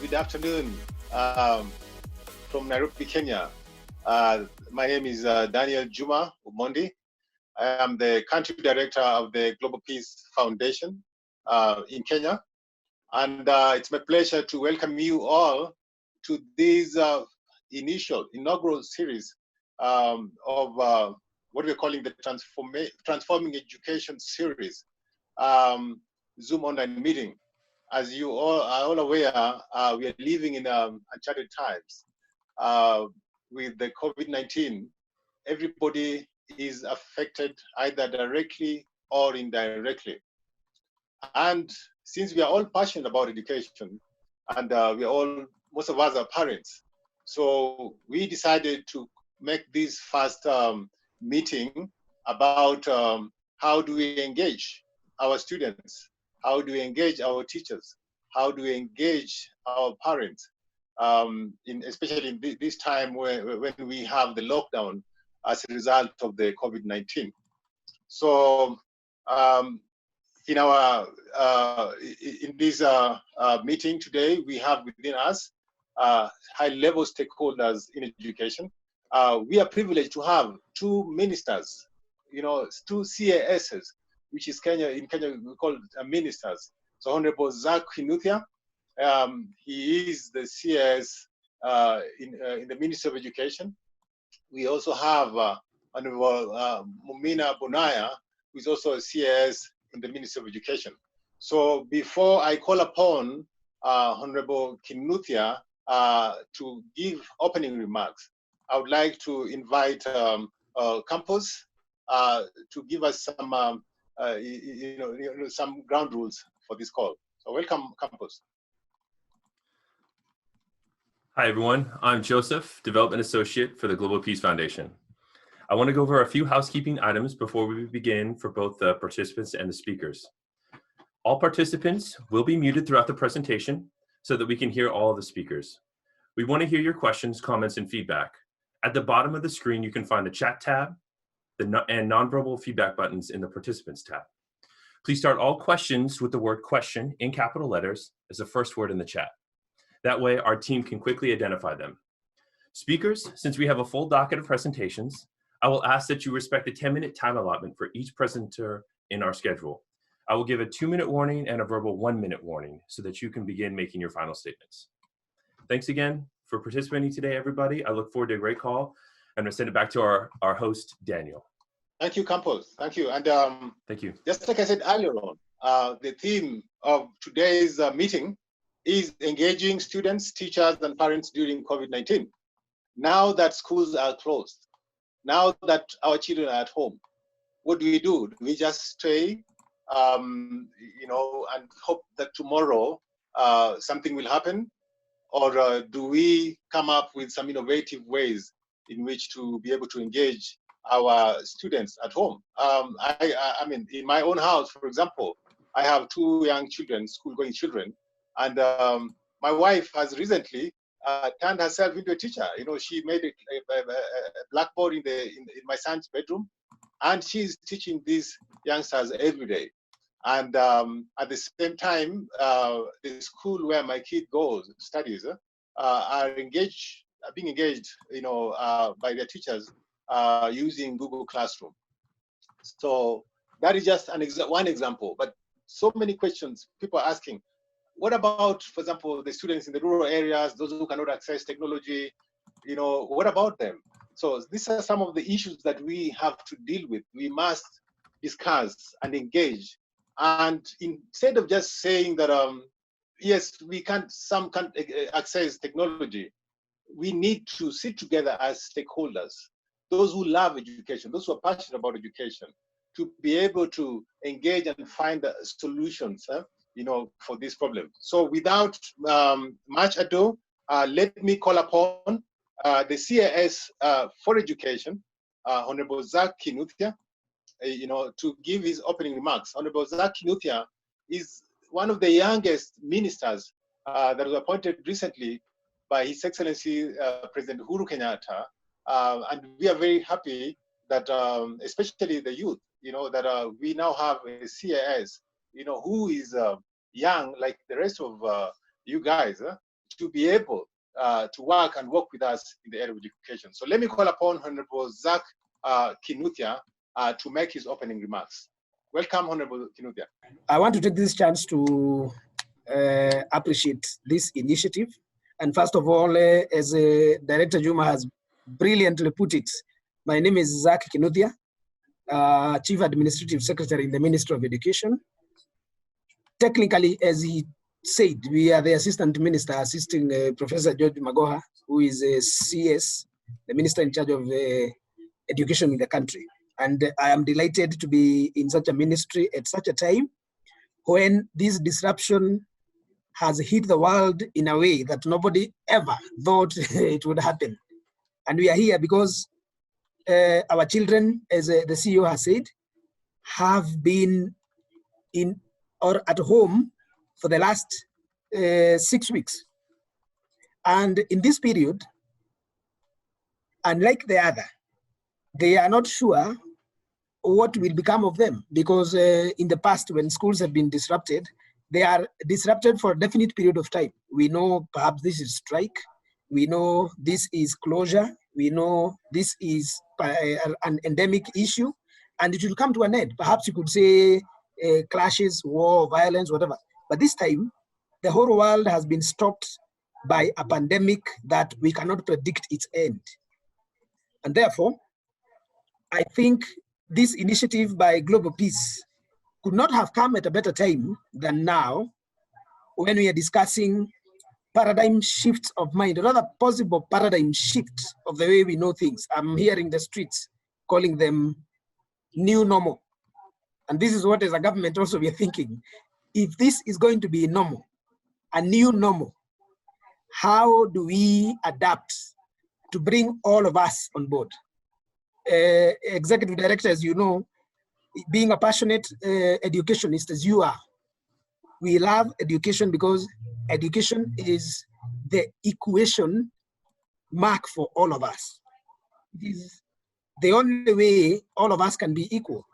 Good afternoon from Nairobi, Kenya. My name is Daniel Juma Umondi. I am the country director of the Global Peace Foundation in Kenya. And it's my pleasure to welcome you all to this inaugural series of what we're calling the Transforming Education series, Zoom online meeting. As you all are all aware, we are living in uncharted times. With the COVID-19, everybody is affected either directly or indirectly. And since we are all passionate about education, and most of us are parents, so we decided to make this first meeting about how do we engage our students, how do we engage our teachers, how do we engage our parents, especially in this time when we have the lockdown as a result of the COVID-19. So in this meeting today, we have within us high-level stakeholders in education. We are privileged to have two ministers, two CASs, which is in Kenya we call ministers. So Honorable Zach Kinuthia, he is the CAS in the Ministry of Education. We also have Honorable Mumina Bonaya, who is also a CAS in the Ministry of Education. So before I call upon Honorable Kinuthia to give opening remarks, I would like to invite Campos to give us some some ground rules for this call. So welcome, Campos. Hi, everyone. I'm Joseph, Development Associate for the Global Peace Foundation. I want to go over a few housekeeping items before we begin for both the participants and the speakers. All participants will be muted throughout the presentation so that we can hear all of the speakers. We want to hear your questions, comments, and feedback. At the bottom of the screen, you can find the chat tab and nonverbal feedback buttons in the participants tab. Please start all questions with the word question in capital letters as the first word in the chat. That way, our team can quickly identify them. Speakers, since we have a full docket of presentations, I will ask that you respect a 10-minute time allotment for each presenter in our schedule. I will give a 2-minute warning and a verbal 1-minute warning so that you can begin making your final statements. Thanks again for participating today, everybody. I look forward to a great call. I'm going to send it back to our host, Daniel. Thank you, Campos. Thank you. And thank you. Just like I said earlier on, the theme of today's meeting is engaging students, teachers, and parents during COVID-19. Now that schools are closed, now that our children are at home, what do? Do we just stay, and hope that tomorrow something will happen? Or do we come up with some innovative ways in which to be able to engage our students at home? I mean, in my own house, for example, I have 2 young children, school-going children, and my wife has recently turned herself into a teacher. She made a blackboard in my son's bedroom, and she's teaching these youngsters every day. And at the same time, the school where my kid goes, studies, are being engaged, by their teachers using Google Classroom. So that is just one example, but so many questions people are asking. What about, for example, the students in the rural areas, those who cannot access technology, what about them? So these are some of the issues that we have to deal with. We must discuss and engage. And instead of just saying that, yes, some can't access technology, we need to sit together as stakeholders, those who love education, those who are passionate about education, to be able to engage and find solutions, for this problem. So without much ado, let me call upon the CAS for Education, Honorable Zach Kinuthia, to give his opening remarks. Honorable Zach Kinuthia is one of the youngest ministers that was appointed recently by His Excellency President Uhuru Kenyatta, and we are very happy that, especially the youth, that we now have a CAS, who is young like the rest of you guys, to be able to work with us in the area of education. So let me call upon Honorable Zach Kinuthia to make his opening remarks. Welcome, Honorable Kinuthia. I want to take this chance to appreciate this initiative. And first of all, as Director Juma has brilliantly put it, my name is Zach Kinuthia, Chief Administrative Secretary in the Ministry of Education. Technically, as he said, we are the Assistant Minister assisting Professor George Magoha, who is a CS, the Minister in charge of education in the country. And I am delighted to be in such a ministry at such a time when this disruption has hit the world in a way that nobody ever thought it would happen. And we are here because our children, as the CEO has said, have been in or at home for the last 6 weeks. And in this period, unlike the other, they are not sure what will become of them, because in the past, when schools have been disrupted, they are disrupted for a definite period of time. We know perhaps this is strike. We know this is closure. We know this is an endemic issue, and it will come to an end. Perhaps you could say clashes, war, violence, whatever. But this time, the whole world has been stopped by a pandemic that we cannot predict its end. And therefore, I think this initiative by Global Peace could not have come at a better time than now, when we are discussing paradigm shifts of mind, or rather possible paradigm shifts of the way we know things. I'm hearing the streets calling them new normal. And this is what, as a government, also we are thinking. If this is going to be normal, a new normal, how do we adapt to bring all of us on board? Executive Director, as you know, being a passionate educationist as you are, we love education because education is the equation mark for all of us. It is the only way all of us can be equal.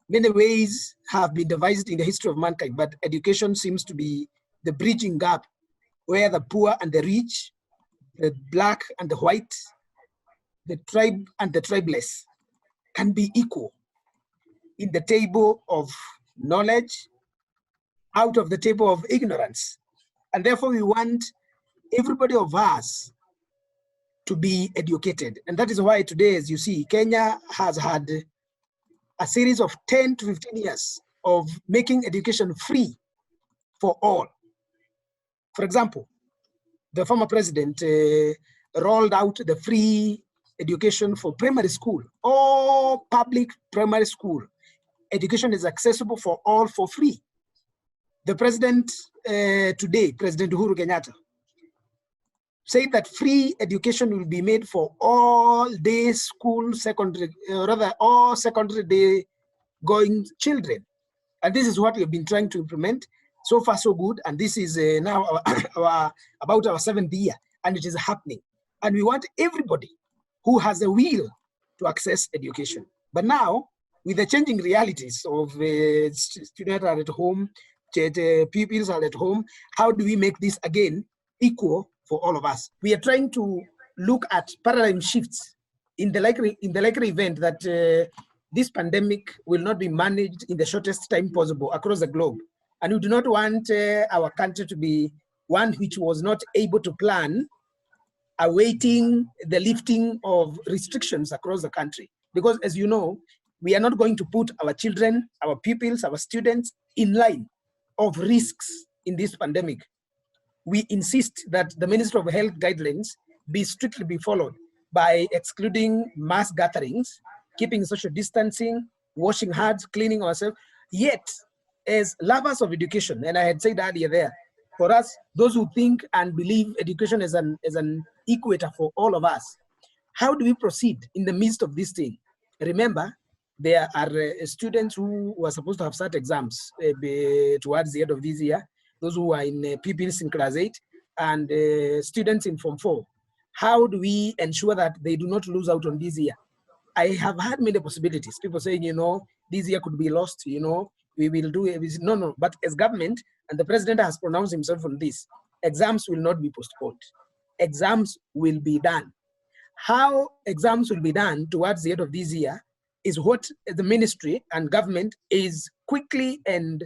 Many ways have been devised in the history of mankind, but education seems to be the bridging gap where the poor and the rich, the black and the white, the tribe and the tribeless can be equal in the table of knowledge, out of the table of ignorance. And therefore we want everybody of us to be educated. And that is why today, as you see, Kenya has had a series of 10 to 15 years of making education free for all. For example, the former president rolled out the free education for primary school. All public primary school education is accessible for all for free. The president today, President Uhuru Kenyatta, said that free education will be made for all day school, secondary, rather all secondary day going children. And this is what we've been trying to implement. So far, so good. And this is now about our 7th year, and it is happening. And we want everybody who has a will to access education. But now, with the changing realities of students are at home, pupils are at home, how do we make this again equal for all of us? We are trying to look at paradigm shifts in the likely event that this pandemic will not be managed in the shortest time possible across the globe. And we do not want our country to be one which was not able to plan awaiting the lifting of restrictions across the country. Because as you know, we are not going to put our children, our pupils, our students in line of risks in this pandemic. We insist that the Ministry of Health guidelines be strictly followed by excluding mass gatherings, keeping social distancing, washing hands, cleaning ourselves. Yet, as lovers of education, and I had said earlier there, for us, those who think and believe education is an equator for all of us, how do we proceed in the midst of this thing? Remember, there are students who were supposed to have start exams towards the end of this year, those who are in pupils in class 8, and students in Form 4. How do we ensure that they do not lose out on this year? I have had many possibilities. People saying, you know, this year could be lost, you know, we will do it. No. But as government, and the president has pronounced himself on this, exams will not be postponed. Exams will be done. How exams will be done towards the end of this year is what the ministry and government is quickly and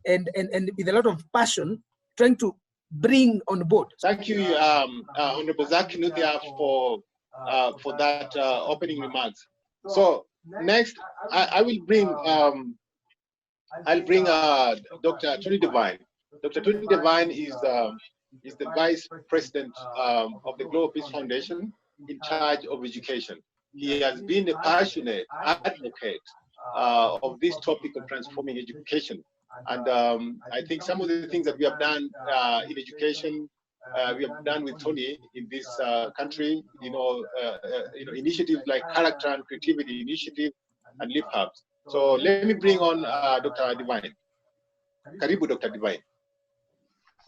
with a lot of passion trying to bring on board. Thank you, Honorable Zach Kinuthia, for that opening remarks. So next, I will bring Dr. Tony Devine. Dr. Tony Devine is the Vice President of the Global Peace Foundation in charge of education. He has been a passionate advocate of this topic of transforming education. And I think some of the things that we have done in education, we have done with Tony in this country, initiatives like Character and Creativity Initiative and Leap Hubs. So let me bring on Dr. Devine. Karibu, Dr. Devine.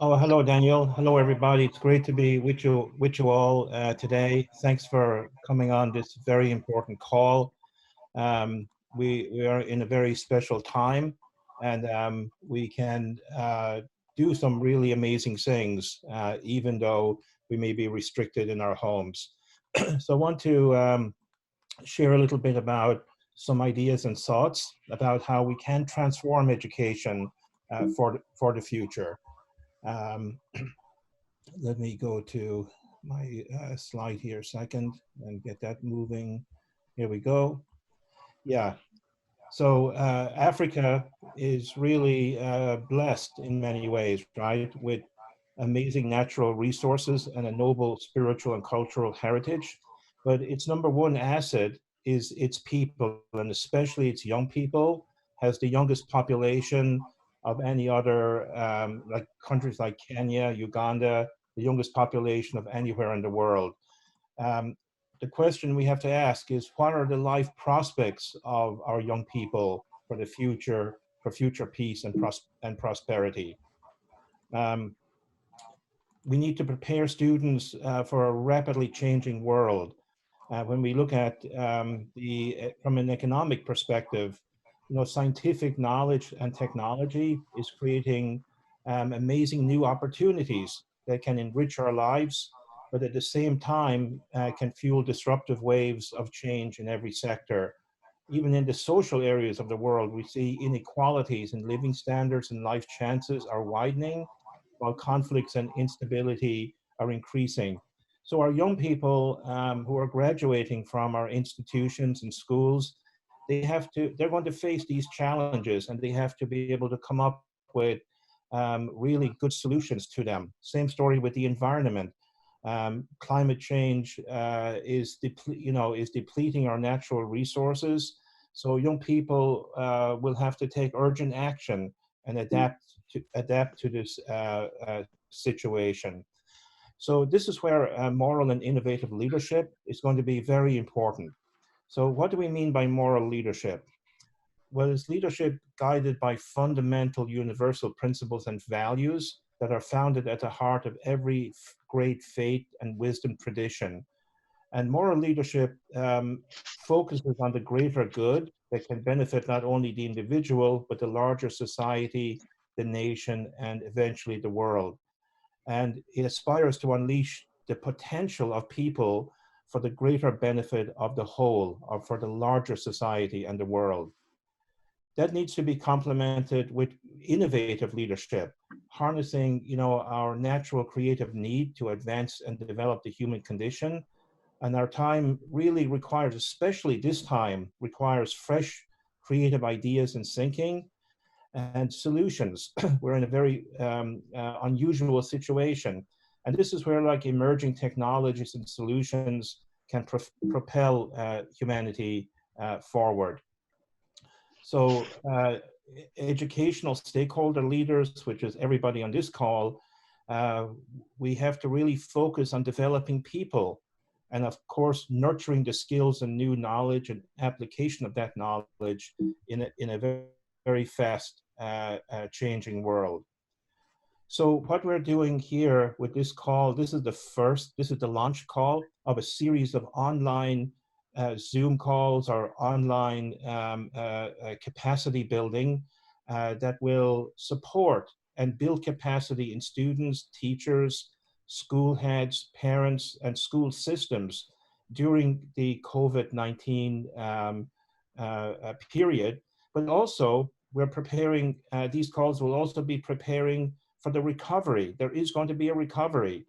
Oh, hello, Daniel. Hello, everybody. It's great to be with you all today. Thanks for coming on this very important call. We are in a very special time, and we can do some really amazing things, even though we may be restricted in our homes. So I want to share a little bit about some ideas and thoughts about how we can transform education for the future. Let me go to my slide here a second and get that moving. Here we go. Yeah. So Africa is really blessed in many ways, right? With amazing natural resources and a noble spiritual and cultural heritage. But its number one asset is its people, and especially its young people. Has the youngest population of any other like countries like Kenya, Uganda, the youngest population of anywhere in the world. The question we have to ask is, what are the life prospects of our young people for the future, for future peace and prosperity? We need to prepare students for a rapidly changing world. When we look at from an economic perspective, scientific knowledge and technology is creating amazing new opportunities that can enrich our lives, but at the same time can fuel disruptive waves of change in every sector. Even in the social areas of the world, we see inequalities in living standards and life chances are widening, while conflicts and instability are increasing. So our young people who are graduating from our institutions and schools, they're going to face these challenges, and they have to be able to come up with really good solutions to them. Same story with the environment. Climate change is depleting our natural resources. So young people will have to take urgent action and adapt to this situation. So this is where moral and innovative leadership is going to be very important. So what do we mean by moral leadership? Well, it's leadership guided by fundamental universal principles and values that are founded at the heart of every great faith and wisdom tradition. And moral leadership focuses on the greater good that can benefit not only the individual, but the larger society, the nation, and eventually the world. And it aspires to unleash the potential of people for the greater benefit of the whole, or for the larger society and the world. That needs to be complemented with innovative leadership, harnessing, our natural creative need to advance and develop the human condition. And our time really requires, especially this time, requires fresh, creative ideas and thinking and solutions. We're in a very unusual situation. And this is where emerging technologies and solutions can propel humanity forward. So educational stakeholder leaders, which is everybody on this call, we have to really focus on developing people, and of course, nurturing the skills and new knowledge and application of that knowledge in a very, very fast changing world. So what we're doing here with this call, this is the launch call of a series of online Zoom calls or online capacity building that will support and build capacity in students, teachers, school heads, parents, and school systems during the COVID-19 period. But also, we're preparing, these calls will also be preparing for the recovery. There is going to be a recovery,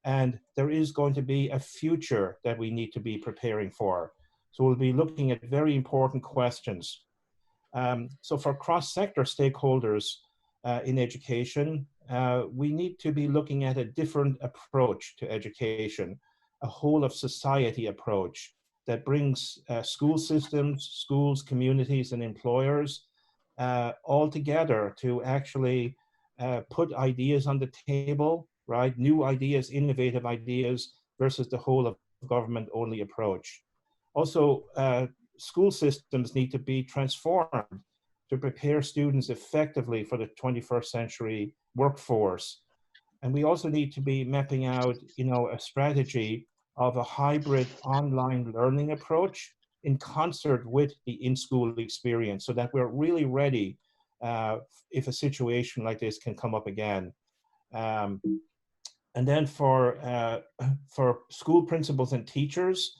and there is going to be a future that we need to be preparing for. So we'll be looking at very important questions. So for cross-sector stakeholders in education, we need to be looking at a different approach to education, a whole of society approach that brings school systems, schools, communities, and employers all together to actually put ideas on the table, right? New ideas, innovative ideas versus the whole of government only approach. Also, school systems need to be transformed to prepare students effectively for the 21st century workforce. And we also need to be mapping out, a strategy of a hybrid online learning approach in concert with the in-school experience so that we're really ready if a situation like this can come up again. And then for school principals and teachers,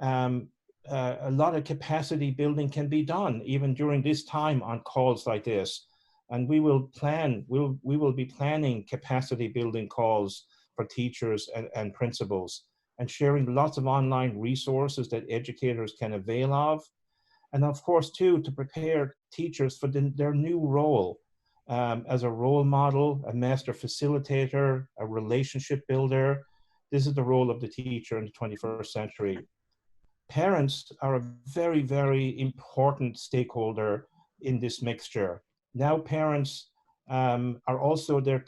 a lot of capacity building can be done even during this time on calls like this. And we will be planning capacity building calls for teachers and principals, and sharing lots of online resources that educators can avail of. And of course, too, to prepare teachers for their new role as a role model, a master facilitator, a relationship builder. This is the role of the teacher in the 21st century. Parents are a very, very important stakeholder in this mixture. Now parents are also their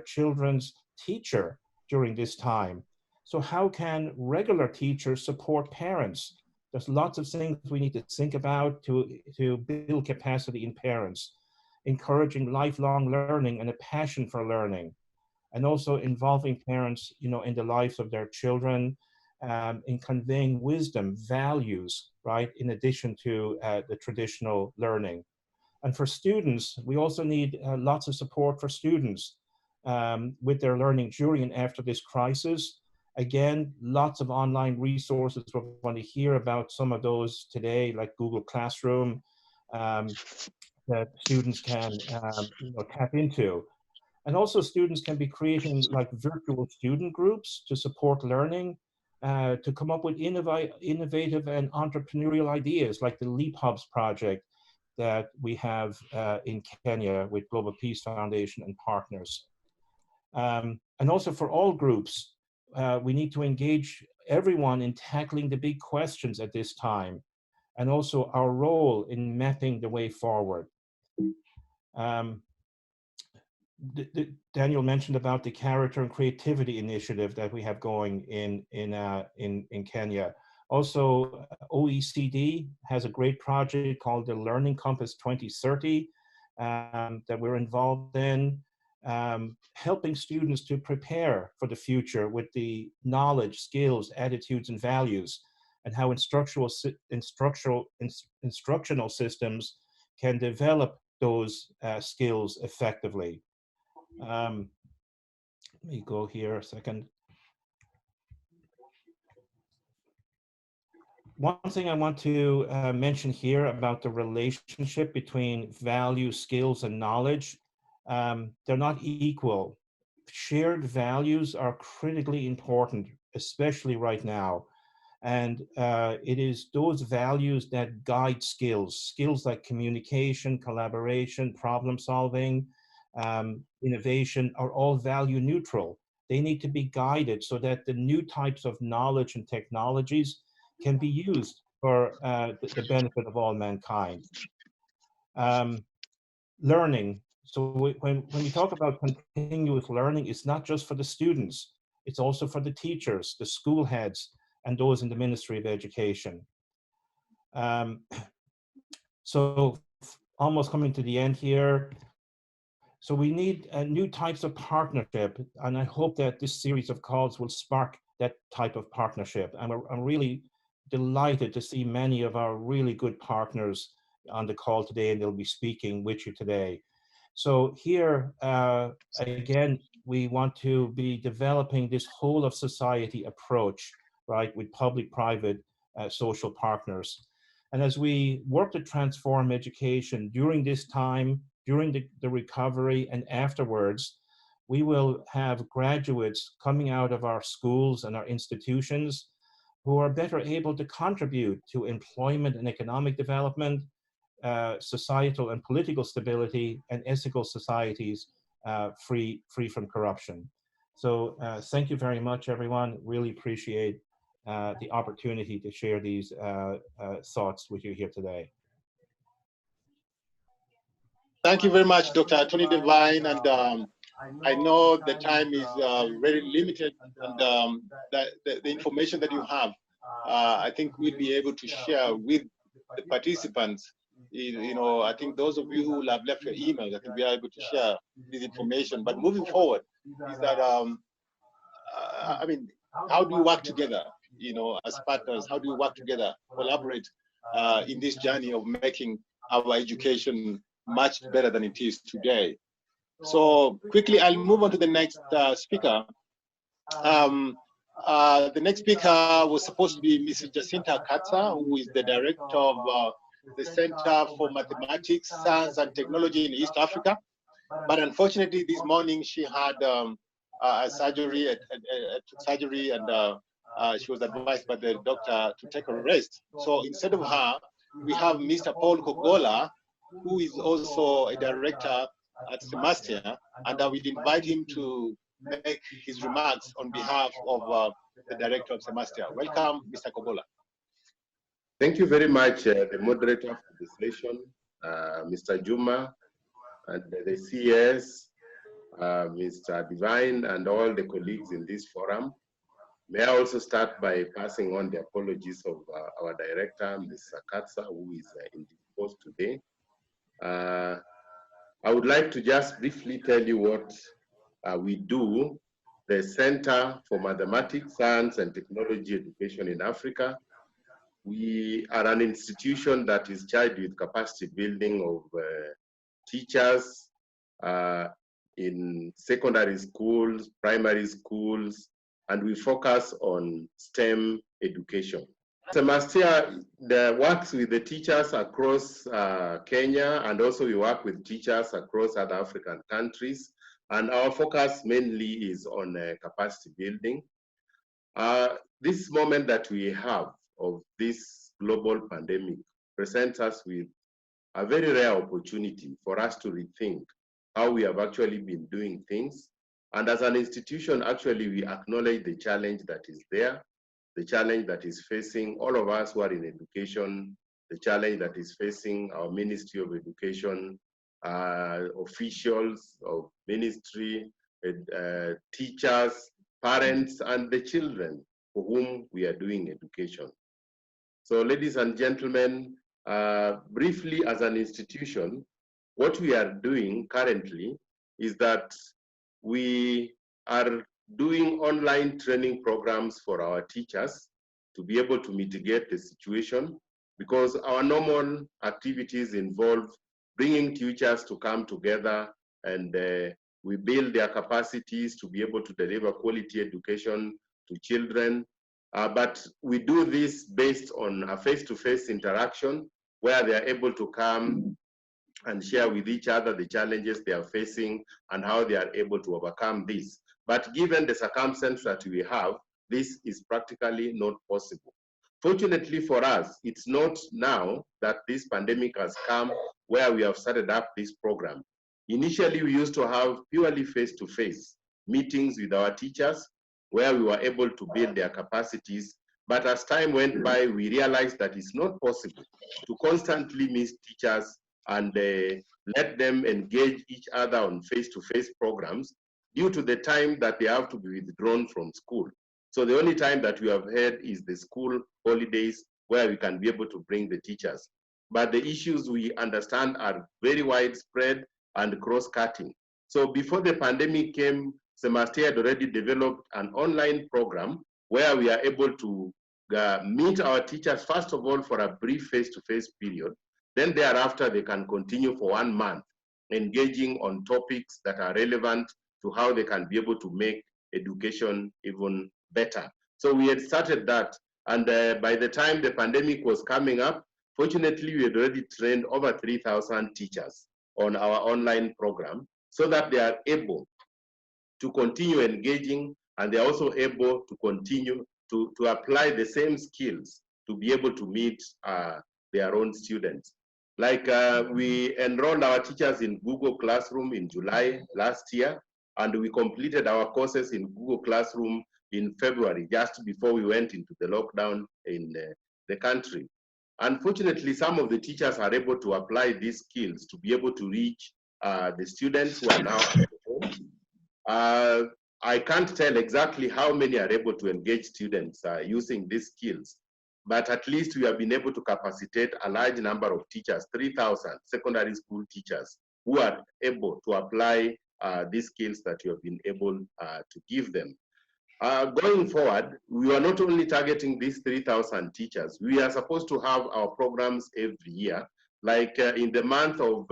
children's teacher during this time. So how can regular teachers support parents? There's lots of things we need to think about to build capacity in parents, encouraging lifelong learning and a passion for learning, and also involving parents, in the lives of their children, in conveying wisdom, values, right, in addition to the traditional learning. And for students, we also need lots of support for students with their learning during and after this crisis. Again, lots of online resources. We're going to hear about some of those today, like Google Classroom, that students can tap into. And also students can be creating like virtual student groups to support learning, to come up with innovative and entrepreneurial ideas like the Leap Hubs project that we have in Kenya with Global Peace Foundation and partners. And also for all groups, we need to engage everyone in tackling the big questions at this time, and also our role in mapping the way forward. Daniel mentioned about the character and creativity initiative that we have going in Kenya. Also, OECD has a great project called the Learning Compass 2030 that we're involved in, helping students to prepare for the future with the knowledge, skills, attitudes, and values, and how instructional systems can develop those skills effectively. Let me go here a second. One thing I want to mention here about the relationship between value, skills, and knowledge, they're not equal. Shared values are critically important, especially right now. And it is those values that guide skills like communication, collaboration, problem solving, innovation are all value neutral. They need to be guided so that the new types of knowledge and technologies can be used for the benefit of all mankind. Learning. So when we talk about continuous learning, it's not just for the students, it's also for the teachers, the school heads, and those in the Ministry of Education. So almost coming to the end here. So we need new types of partnership, and I hope that this series of calls will spark that type of partnership. And I'm really delighted to see many of our really good partners on the call today, and they'll be speaking with you today. So here, again, we want to be developing this whole of society approach, right, with public-private social partners. And as we work to transform education during this time, during the recovery and afterwards, we will have graduates coming out of our schools and our institutions who are better able to contribute to employment and economic development, societal and political stability, and ethical societies free from corruption. So thank you very much, everyone. Really appreciate the opportunity to share these thoughts with you here today. Thank you very much, Dr. Tony Devine. And I know the time is very limited, and the information that you have, I think we'll be able to share with the participants. You know, I think those of you who will have left your emails, I think we are able to share this information. But moving forward, is that I mean, how do you work together? You know, as partners, how do you work together, collaborate in this journey of making our education much better than it is today? So quickly, I'll move on to the next speaker. The next speaker was supposed to be Mrs. Jacinta Katza, who is the director of the Center for Mathematics, Science and Technology in East Africa. But unfortunately, this morning she had a surgery, and she was advised by the doctor to take a rest. So instead of her, we have Mr. Paul Kogola, who is also a director at Semastia, and I will invite him to make his remarks on behalf of the director of Semastia. Welcome, Mr. Kogola. Thank you very much, the moderator of the session, Mr. Juma, and the CES, Mr. Divine, and all the colleagues in this forum. May I also start by passing on the apologies of our director, Mr. Katza, who is indisposed today. I would like to just briefly tell you what we do. The Center for Mathematics, Science and Technology Education in Africa. We are an institution that is charged with capacity building of teachers in secondary schools, primary schools, and we focus on STEM education. Semastia works with the teachers across Kenya, and also we work with teachers across other African countries, and our focus mainly is on capacity building. This moment that we have of this global pandemic presents us with a very rare opportunity for us to rethink how we have actually been doing things. And as an institution, actually, we acknowledge the challenge that is there, the challenge that is facing all of us who are in education, the challenge that is facing our Ministry of Education, officials of ministry, teachers, parents, and the children for whom we are doing education. So ladies and gentlemen, briefly as an institution, what we are doing currently is that we are doing online training programs for our teachers to be able to mitigate the situation, because our normal activities involve bringing teachers to come together, and we build their capacities to be able to deliver quality education to children. But we do this based on a face-to-face interaction where they are able to come and share with each other the challenges they are facing and how they are able to overcome this. But given the circumstances that we have, this is practically not possible. Fortunately for us, it's not now that this pandemic has come where we have started up this program. Initially, we used to have purely face-to-face meetings with our teachers where we were able to build their capacities. But as time went by, we realized that it's not possible to constantly miss teachers and let them engage each other on face-to-face programs due to the time that they have to be withdrawn from school. So the only time that we have had is the school holidays where we can be able to bring the teachers. But the issues we understand are very widespread and cross-cutting. So before the pandemic came, Semastia had already developed an online program where we are able to meet our teachers, first of all, for a brief face-to-face period. Then thereafter, they can continue for 1 month engaging on topics that are relevant to how they can be able to make education even better. So we had started that, and by the time the pandemic was coming up, fortunately, we had already trained over 3,000 teachers on our online program so that they are able to continue engaging, and they're also able to continue to apply the same skills to be able to meet their own students. Like we enrolled our teachers in Google Classroom in July last year, and we completed our courses in Google Classroom in February, just before we went into the lockdown in the country. Unfortunately, some of the teachers are able to apply these skills to be able to reach the students who are now at home. I can't tell exactly how many are able to engage students using these skills, but at least we have been able to capacitate a large number of teachers, 3,000 secondary school teachers, who are able to apply these skills that you have been able to give them. Going forward, we are not only targeting these 3,000 teachers, we are supposed to have our programs every year. Like in the month of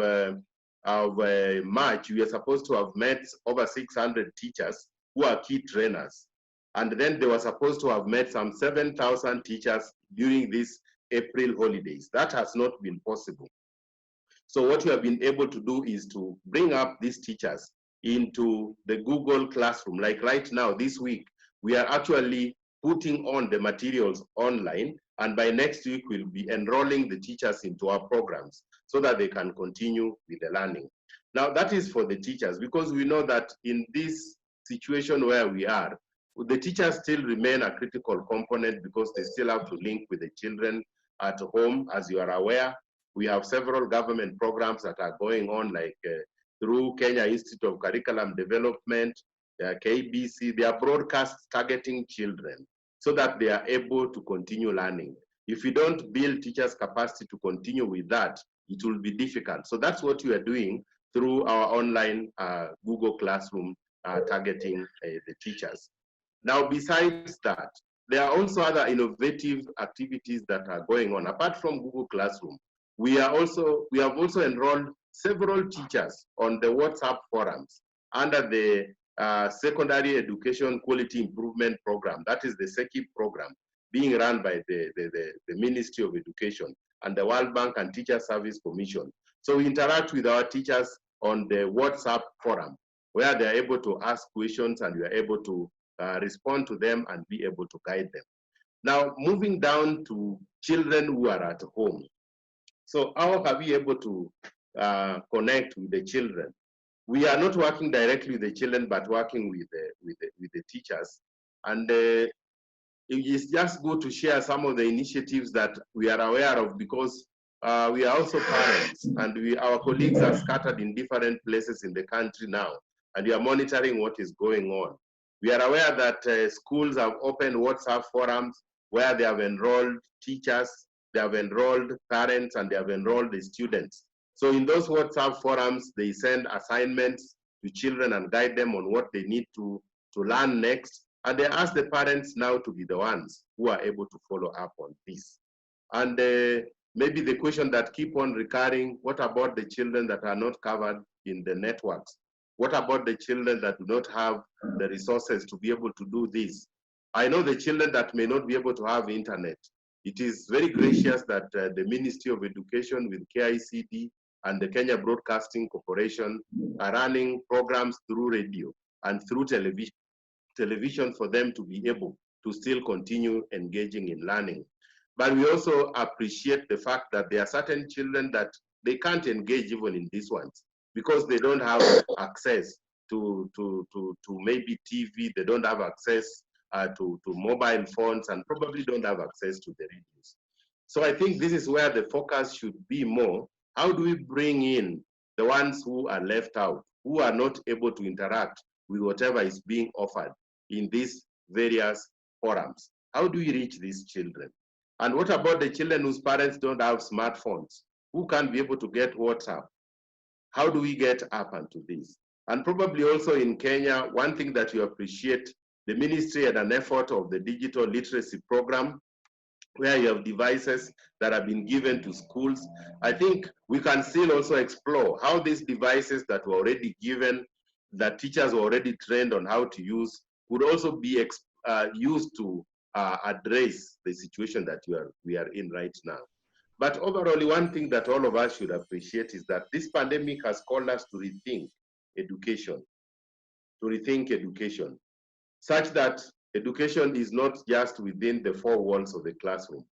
March, we are supposed to have met over 600 teachers who are key trainers. And then they were supposed to have met some 7,000 teachers during these April holidays. That has not been possible. So what we have been able to do is to bring up these teachers into the Google Classroom. Like right now, this week, we are actually putting on the materials online, and by next week, we'll be enrolling the teachers into our programs so that they can continue with the learning. Now, that is for the teachers, because we know that in this situation where we are, the teachers still remain a critical component because they still have to link with the children at home. As you are aware, we have several government programs that are going on, like through Kenya Institute of Curriculum Development, KBC. They are broadcasts targeting children so that they are able to continue learning. If we don't build teachers' capacity to continue with that, it will be difficult. So that's what we are doing through our online Google Classroom targeting the teachers. Now, besides that, there are also other innovative activities that are going on. Apart from Google Classroom, we have also enrolled several teachers on the WhatsApp forums under the Secondary Education Quality Improvement Program. That is the SEQUIP program being run by the Ministry of Education and the World Bank and Teacher Service Commission. So we interact with our teachers on the WhatsApp forum, where they are able to ask questions and we are able to respond to them and be able to guide them. Now, moving down to children who are at home. So how are we able to connect with the children? We are not working directly with the children, but working with the teachers. And it is just good to share some of the initiatives that we are aware of, because we are also parents, and our colleagues are scattered in different places in the country now, and we are monitoring what is going on. We are aware that schools have opened WhatsApp forums where they have enrolled teachers, they have enrolled parents, and they have enrolled the students. So in those WhatsApp forums, they send assignments to children and guide them on what they need to learn next. And they ask the parents now to be the ones who are able to follow up on this. And maybe the question that keep on recurring, what about the children that are not covered in the networks? What about the children that do not have the resources to be able to do this? I know the children that may not be able to have internet. It is very gracious that the Ministry of Education with KICD and the Kenya Broadcasting Corporation are running programs through radio and through television for them to be able to still continue engaging in learning. But we also appreciate the fact that there are certain children that they can't engage even in these ones because they don't have access to maybe TV, they don't have access to mobile phones, and probably don't have access to the radios. So I think this is where the focus should be more. How do we bring in the ones who are left out, who are not able to interact with whatever is being offered in these various forums? How do we reach these children? And what about the children whose parents don't have smartphones, who can't be able to get WhatsApp? How do we get up onto this? And probably also in Kenya, one thing that you appreciate, the ministry had an effort of the digital literacy program, where you have devices that have been given to schools. I think we can still also explore how these devices that were already given, that teachers were already trained on how to use, would also be used to address the situation that we are in right now. But overall, one thing that all of us should appreciate is that this pandemic has called us to rethink education, such that education is not just within the four walls of the classroom.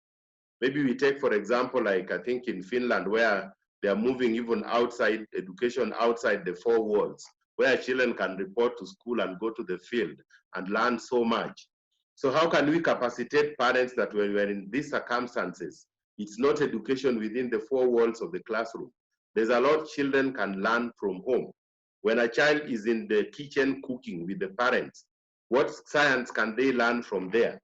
Maybe we take, for example, like I think in Finland, where they are moving even outside education, outside the four walls, where children can report to school and go to the field and learn so much. So how can we capacitate parents that when we are in these circumstances, it's not education within the four walls of the classroom. There's a lot children can learn from home. When a child is in the kitchen cooking with the parents, what science can they learn from there?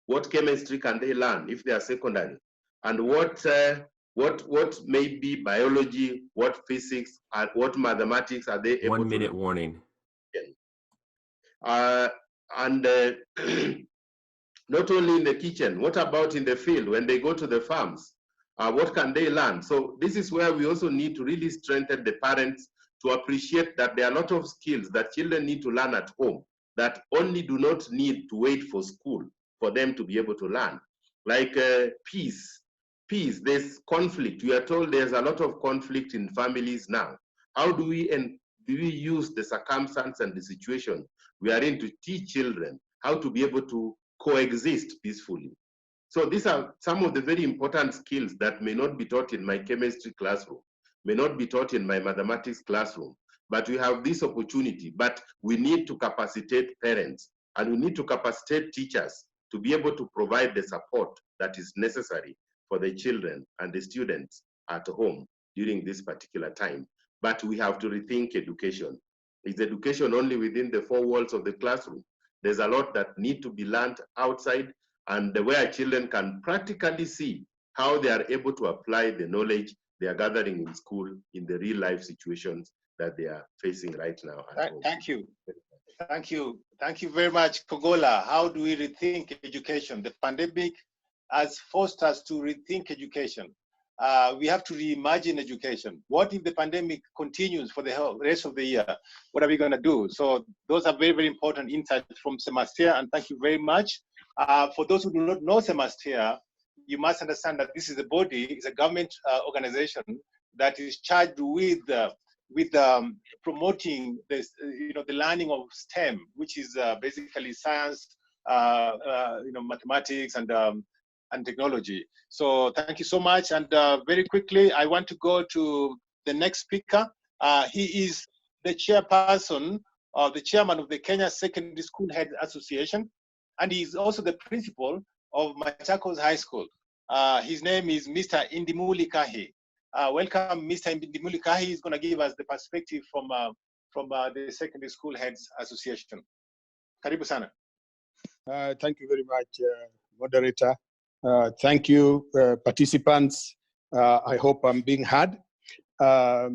What chemistry can they learn if they are secondary? And what may be biology, what physics, and what mathematics are they able to learn? 1 minute warning. Not only in the kitchen, what about in the field when they go to the farms? What can they learn? So this is where we also need to really strengthen the parents to appreciate that there are a lot of skills that children need to learn at home that only do not need to wait for school for them to be able to learn. Like peace, there's conflict. We are told there's a lot of conflict in families now. How do we use the circumstance and the situation we are in to teach children how to be able to coexist peacefully? So these are some of the very important skills that may not be taught in my chemistry classroom, may not be taught in my mathematics classroom, but we have this opportunity. But we need to capacitate parents and we need to capacitate teachers to be able to provide the support that is necessary for the children and the students at home during this particular time. But we have to rethink education. Is education only within the four walls of the classroom? There's a lot that need to be learned outside, and where children can practically see how they are able to apply the knowledge they are gathering in school in the real life situations that they are facing right now. Thank you. Thank you. Thank you very much, Kogola. How do we rethink education? The pandemic has forced us to rethink education. We have to reimagine education. What if the pandemic continues for the rest of the year? What are we going to do? So those are very, very important insights from Semastia, and thank you very much. For those who do not know Semastia, you must understand that this is a body, it's a government organization that is charged with promoting this, the learning of STEM, which is basically science, mathematics, and technology. So thank you so much. And very quickly, I want to go to the next speaker. He is the chairperson, the chairman of the Kenya Secondary School Heads Association, and he is also the principal of Machakos High School. His name is Mr. Indimuli Kahi. Welcome, Mr. Indimuli Kahi. He's going to give us the perspective from the Secondary School Heads Association. Karibu sana. Thank you very much, moderator. Thank you, participants. I hope I'm being heard. I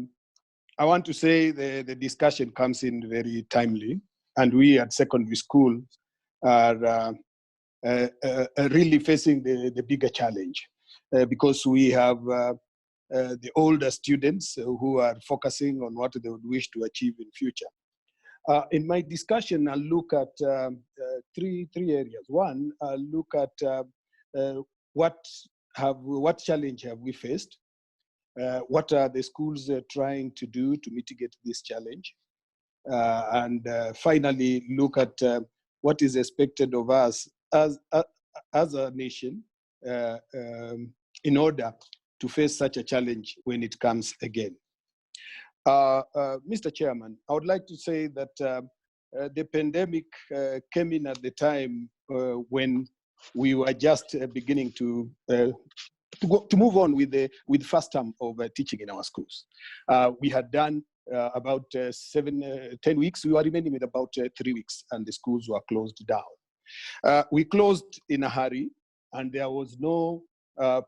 want to say the discussion comes in very timely, and we at secondary school are really facing the bigger challenge because we have the older students who are focusing on what they would wish to achieve in future. In my discussion, I'll look at three areas. One, I'll look at what challenge have we faced? What are the schools trying to do to mitigate this challenge? And finally, look at what is expected of us as a nation in order to face such a challenge when it comes again. Mr. Chairman, I would like to say that the pandemic came in at the time when we were just beginning to move on with first term of teaching in our schools. We had done about 10 weeks. We were remaining with about 3 weeks, and the schools were closed down. We closed in a hurry, and there was no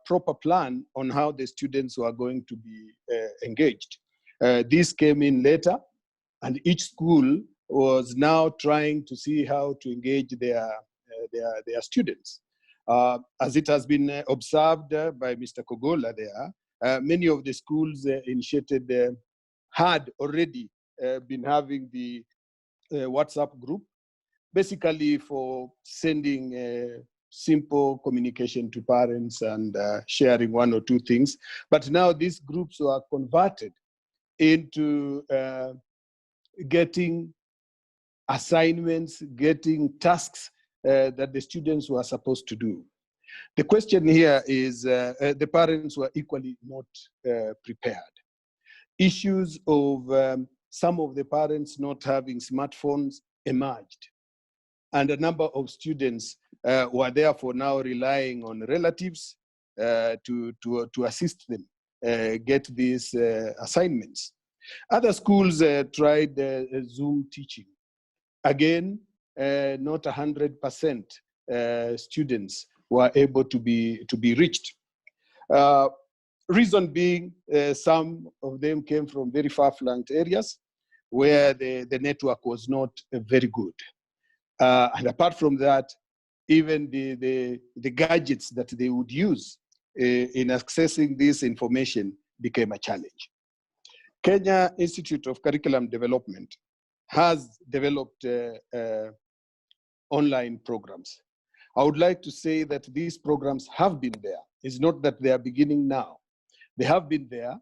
proper plan on how the students were going to be engaged. This came in later, and each school was now trying to see how to engage their students. As it has been observed by Mr. Kogola there, many of the schools initiated had already been having the WhatsApp group, basically for sending simple communication to parents and sharing one or two things. But now these groups are converted into getting assignments, getting tasks that the students were supposed to do. The question here is the parents were equally not prepared. Issues of some of the parents not having smartphones emerged. And a number of students were therefore now relying on relatives to assist them get these assignments. Other schools tried Zoom teaching. Again, not 100% students were able to be reached. Reason being, some of them came from very far-flung areas where the network was not very good. And apart from that, even the gadgets that they would use in accessing this information became a challenge. Kenya Institute of Curriculum Development has developed online programs. I would like to say that these programs have been there. It's not that they are beginning now. They have been there.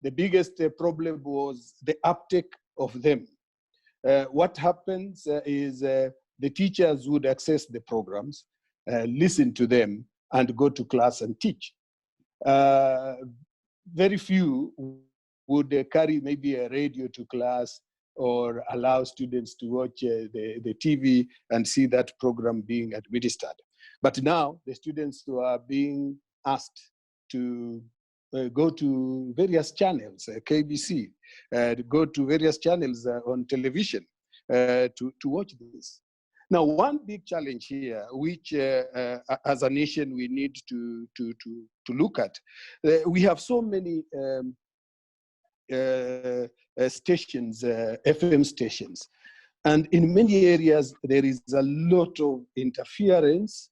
The biggest problem was the uptake of them. What happens is the teachers would access the programs, listen to them, and go to class and teach. Very few would carry maybe a radio to class or allow students to watch the TV and see that program being administered. But now the students are being asked to go to various channels, KBC, go to various channels on television to watch this. Now, one big challenge here, which as a nation we need to look at, we have so many stations, FM stations, and in many areas there is a lot of interference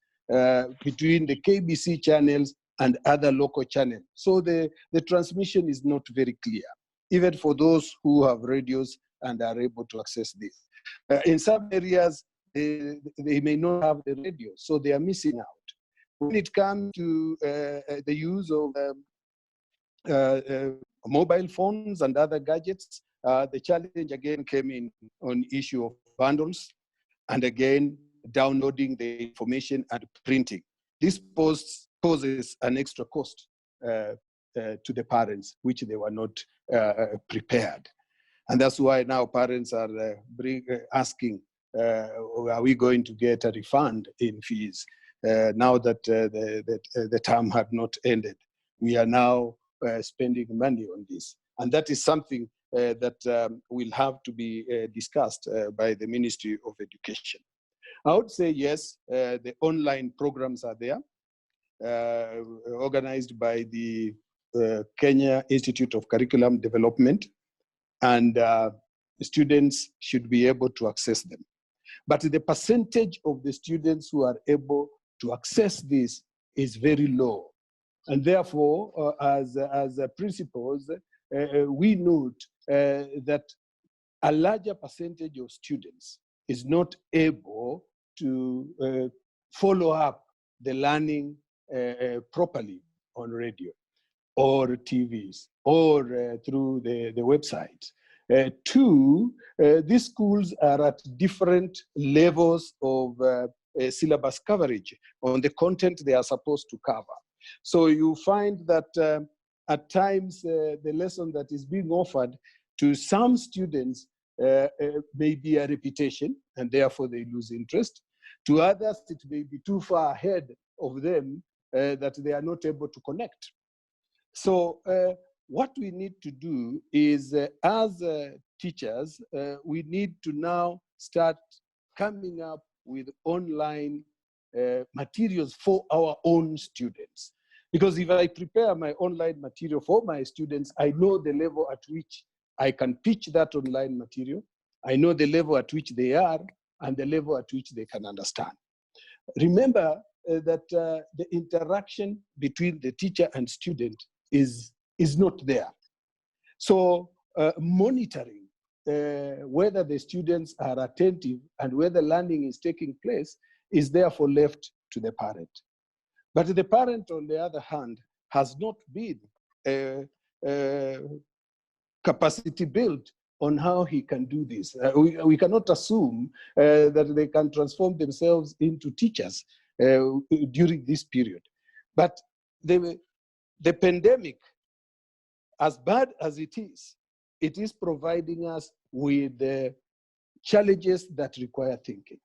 between the KBC channels and other local channels. So the transmission is not very clear, even for those who have radios and are able to access this. In some areas, they may not have the radio, so they are missing out. When it comes to the use of mobile phones and other gadgets, the challenge again came in on issue of bundles, and again, downloading the information and printing. This poses an extra cost to the parents, which they were not prepared. And that's why now parents are asking, are we going to get a refund in fees now that the term had not ended? We are now spending money on this. And that is something that will have to be discussed by the Ministry of Education. I would say yes, the online programs are there, organized by the Kenya Institute of Curriculum Development, and students should be able to access them. But the percentage of the students who are able to access this is very low. And therefore, as principals, we note that a larger percentage of students is not able to follow up the learning properly on radio or TVs or through the website. Two, these schools are at different levels of syllabus coverage on the content they are supposed to cover. So you find that at times the lesson that is being offered to some students may be a repetition, and therefore they lose interest. To others, it may be too far ahead of them that they are not able to connect. So what we need to do is, as teachers, we need to now start coming up with online materials for our own students. Because if I prepare my online material for my students, I know the level at which I can teach that online material. I know the level at which they are and the level at which they can understand. remember that the interaction between the teacher and student is not there. So monitoring whether the students are attentive and whether learning is taking place is therefore left to the parent. But the parent, on the other hand, has not been capacity built on how he can do this. We cannot assume that they can transform themselves into teachers during this period. But the pandemic, as bad as it is providing us with challenges that require thinking.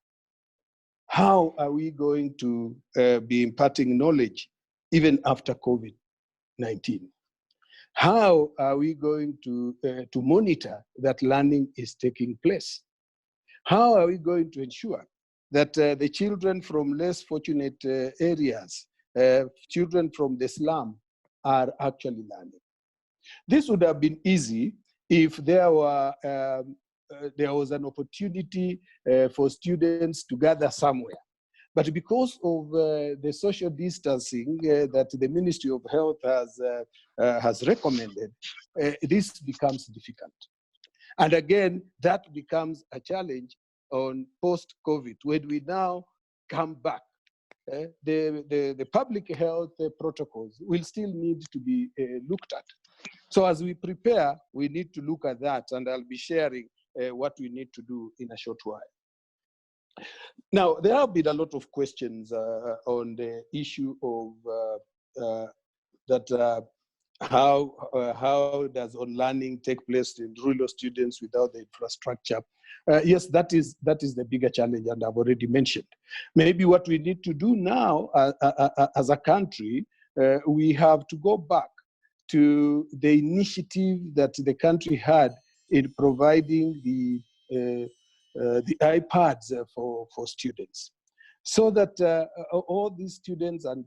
How are we going to be imparting knowledge even after COVID-19? How are we going to monitor that learning is taking place? How are we going to ensure that the children from less fortunate areas, children from the slum, are actually learning? This would have been easy if there was an opportunity for students to gather somewhere. But because of the social distancing that the Ministry of Health has recommended, this becomes difficult. And again, that becomes a challenge on post-COVID. When we now come back, the public health protocols will still need to be looked at. So as we prepare, we need to look at that, and I'll be sharing what we need to do in a short while. Now, there have been a lot of questions on the issue of how does on-learning take place in rural students without the infrastructure? Yes, that is the bigger challenge, and I've already mentioned. Maybe what we need to do now as a country, we have to go back to the initiative that the country had in providing the iPads for students, so that all these students and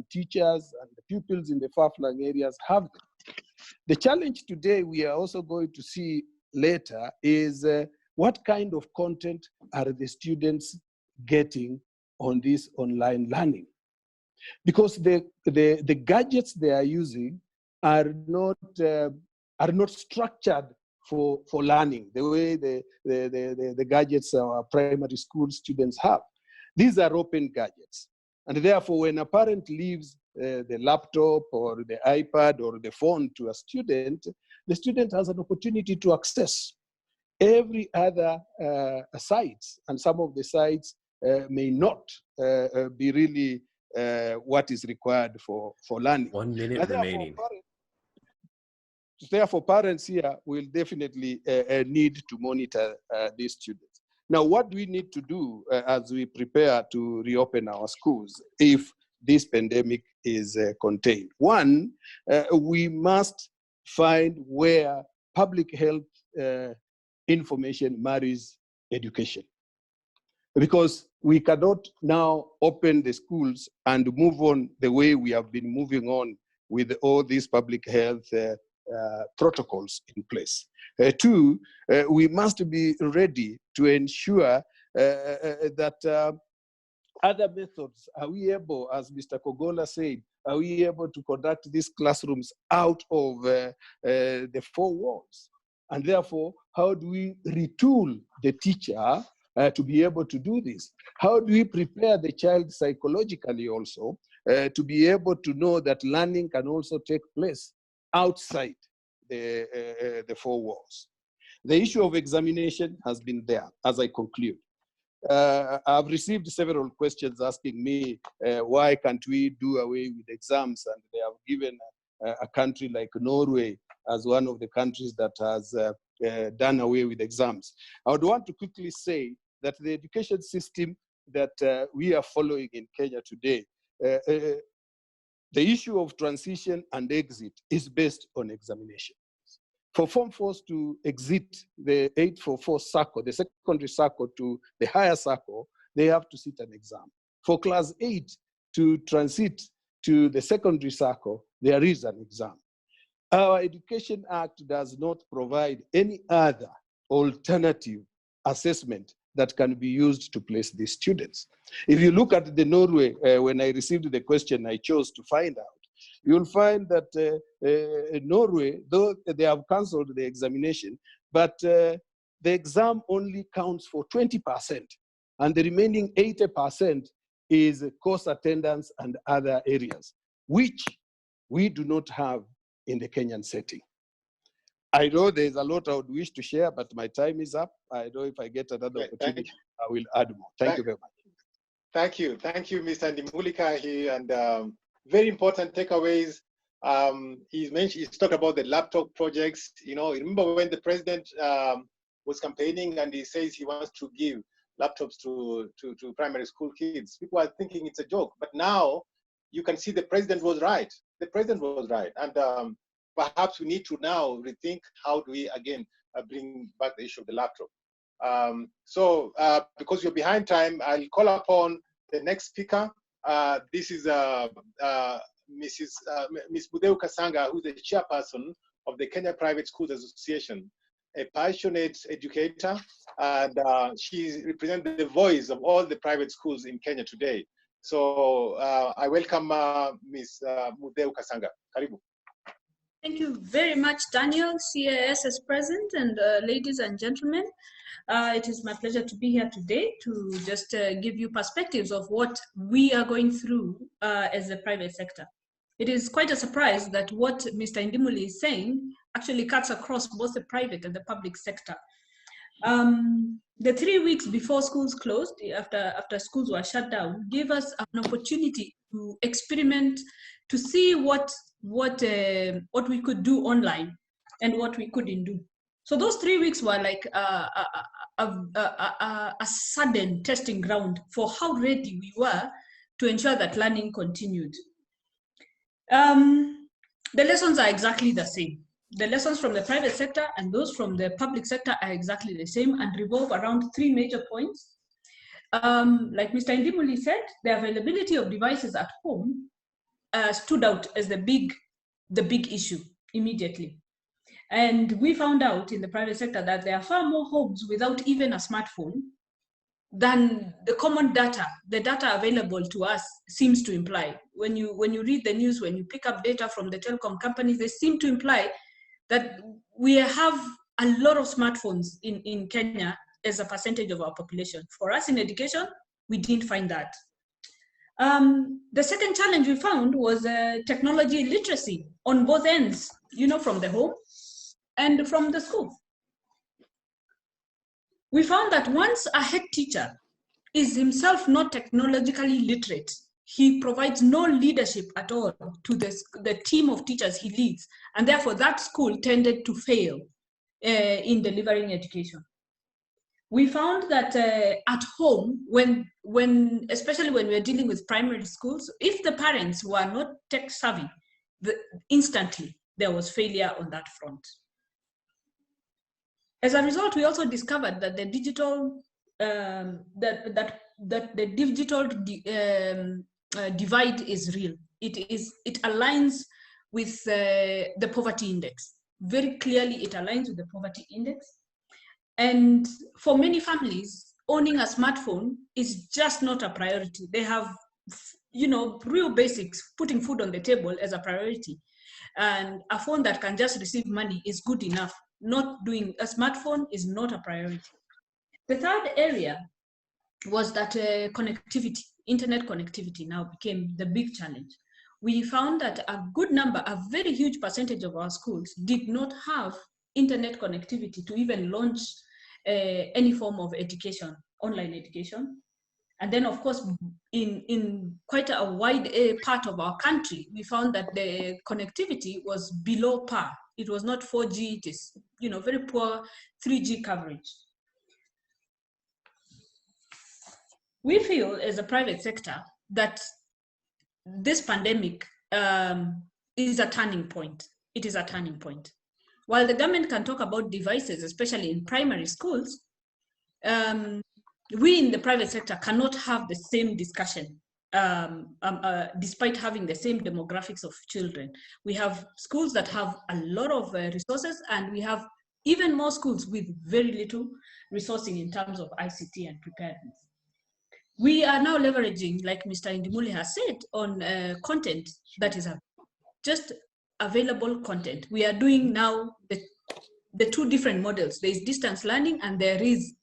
teachers and the pupils in the far-flung areas have them. The challenge today we are also going to see later is what kind of content are the students getting on this online learning? Because the gadgets they are using are not structured for learning the way the gadgets our primary school students have. These are open gadgets. And therefore, when a parent leaves the laptop or the iPad or the phone to a student, the student has an opportunity to access every other sites. And some of the sites may not be really what is required for learning. 1 minute remaining. Therefore, parents here will definitely need to monitor these students. Now, what do we need to do as we prepare to reopen our schools if this pandemic is contained? One, we must find where public health information marries education. Because we cannot now open the schools and move on the way we have been moving on with all these public health protocols in place. Two, we must be ready to ensure that other methods, are we able, as Mr. Kogola said, are we able to conduct these classrooms out of the four walls? And therefore, how do we retool the teacher to be able to do this? How do we prepare the child psychologically also to be able to know that learning can also take place outside the four walls? The issue of examination has been there as I conclude. I've received several questions asking me why can't we do away with exams, and they have given a country like Norway as one of the countries that has done away with exams. I would want to quickly say that the education system that we are following in Kenya today, the issue of transition and exit is based on examination. For Form 4s to exit the 844 circle, the secondary circle to the higher circle, they have to sit an exam. For Class 8 to transit to the secondary circle, there is an exam. Our Education Act does not provide any other alternative assessment that can be used to place these students. If you look at the Norway, when I received the question I chose to find out, you'll find that Norway, though they have cancelled the examination, but the exam only counts for 20%, and the remaining 80% is course attendance and other areas, which we do not have in the Kenyan setting. I know there's a lot I would wish to share, but my time is up. I know if I get another opportunity, I will add more. Thank you very much. Thank you, Mr. Ndimulika here, and very important takeaways. He's talked about the laptop projects. You know, remember when the president was campaigning and he says he wants to give laptops to primary school kids. People are thinking it's a joke, but now you can see the president was right. The president was right, and perhaps we need to now rethink how do we again bring back the issue of the laptop. Because you're behind time, I'll call upon the next speaker. This is Ms. Budeu Kasanga, who's the chairperson of the Kenya Private Schools Association, a passionate educator, and she represents the voice of all the private schools in Kenya today. So I welcome Ms. Budeu Kasanga. Karibu. Thank you very much, Daniel. CAS is present, and ladies and gentlemen, it is my pleasure to be here today to just give you perspectives of what we are going through as the private sector. It is quite a surprise that what Mr. Ndimuli is saying actually cuts across both the private and the public sector. The 3 weeks before schools closed, after schools were shut down, gave us an opportunity to experiment, to see what we could do online and what we couldn't do. So those 3 weeks were like a sudden testing ground for how ready we were to ensure that learning continued. The lessons are exactly the same. The lessons from the private sector and those from the public sector are exactly the same and revolve around 3 major points. Like Mr. Ndimuli said, the availability of devices at home stood out as the big issue immediately. And we found out in the private sector that there are far more homes without even a smartphone than the common data, the data available to us seems to imply. When you read the news, when you pick up data from the telecom companies, they seem to imply that we have a lot of smartphones in Kenya as a percentage of our population. For us in education, we didn't find that. The second challenge we found was technology literacy on both ends, you know, from the home and from the school. We found that once a head teacher is himself not technologically literate, he provides no leadership at all to the team of teachers he leads, and therefore that school tended to fail in delivering education. We found that at home, especially when we're dealing with primary schools, if the parents were not tech savvy, instantly there was failure on that front. As a result, we also discovered that the digital divide is real. It aligns with the poverty index. Very clearly, it aligns with the poverty index. And for many families, owning a smartphone is just not a priority. They have, you know, real basics, putting food on the table as a priority. And a phone that can just receive money is good enough. Not doing a smartphone is not a priority. The third area was that connectivity, internet connectivity now became the big challenge. We found that a good number, a very huge percentage of our schools did not have internet connectivity to even launch any form of education, online education. And then, of course, in quite a wide part of our country, we found that the connectivity was below par. It was not 4G, it is, you know, very poor 3G coverage. We feel as a private sector that this pandemic is a turning point. It is a turning point. While the government can talk about devices, especially in primary schools, we in the private sector cannot have the same discussion despite having the same demographics of children. We have schools that have a lot of resources, and we have even more schools with very little resourcing in terms of ICT and preparedness. We are now leveraging, like Mr. Indimuli has said, on content that is just available content. We are doing now the two different models. There is distance learning and there is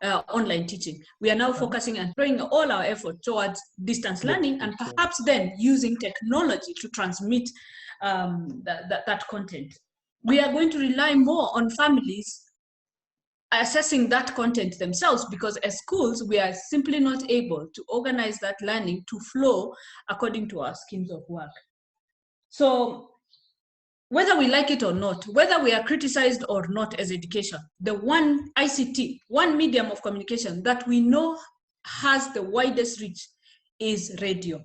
online teaching. We are now focusing and throwing all our effort towards distance learning and perhaps then using technology to transmit that content. We are going to rely more on families assessing that content themselves, because as schools, we are simply not able to organize that learning to flow according to our schemes of work. So whether we like it or not, whether we are criticized or not as education, the one ICT, one medium of communication that we know has the widest reach is radio.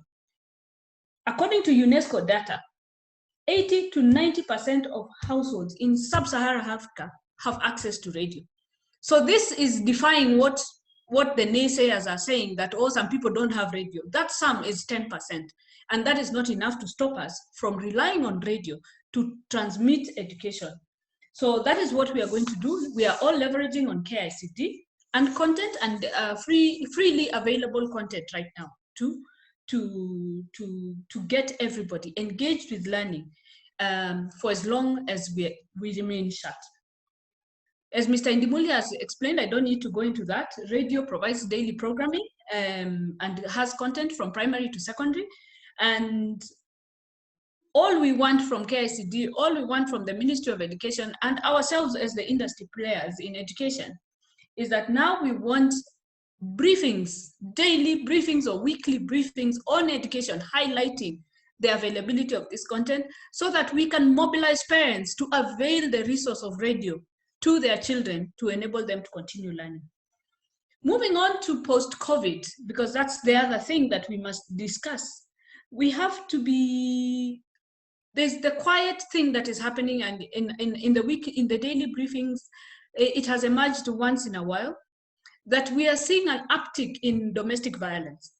According to UNESCO data, 80 to 90% of households in sub-Saharan Africa have access to radio. So this is defying what the naysayers are saying, that, oh, some people don't have radio. That sum is 10%. And that is not enough to stop us from relying on radio to transmit education. So that is what we are going to do. We are all leveraging on KICT and content and freely available content right now to get everybody engaged with learning for as long as we remain shut. As Mr. Indimuli has explained, I don't need to go into that. Radio provides daily programming and has content from primary to secondary. And all we want from KICD, all we want from the Ministry of Education and ourselves as the industry players in education is that now we want briefings, daily briefings or weekly briefings on education, highlighting the availability of this content so that we can mobilize parents to avail the resource of radio to their children to enable them to continue learning. Moving on to post-COVID, because that's the other thing that we must discuss. We have to be, there's the quiet thing that is happening, and in the daily briefings, it has emerged once in a while that we are seeing an uptick in domestic violence.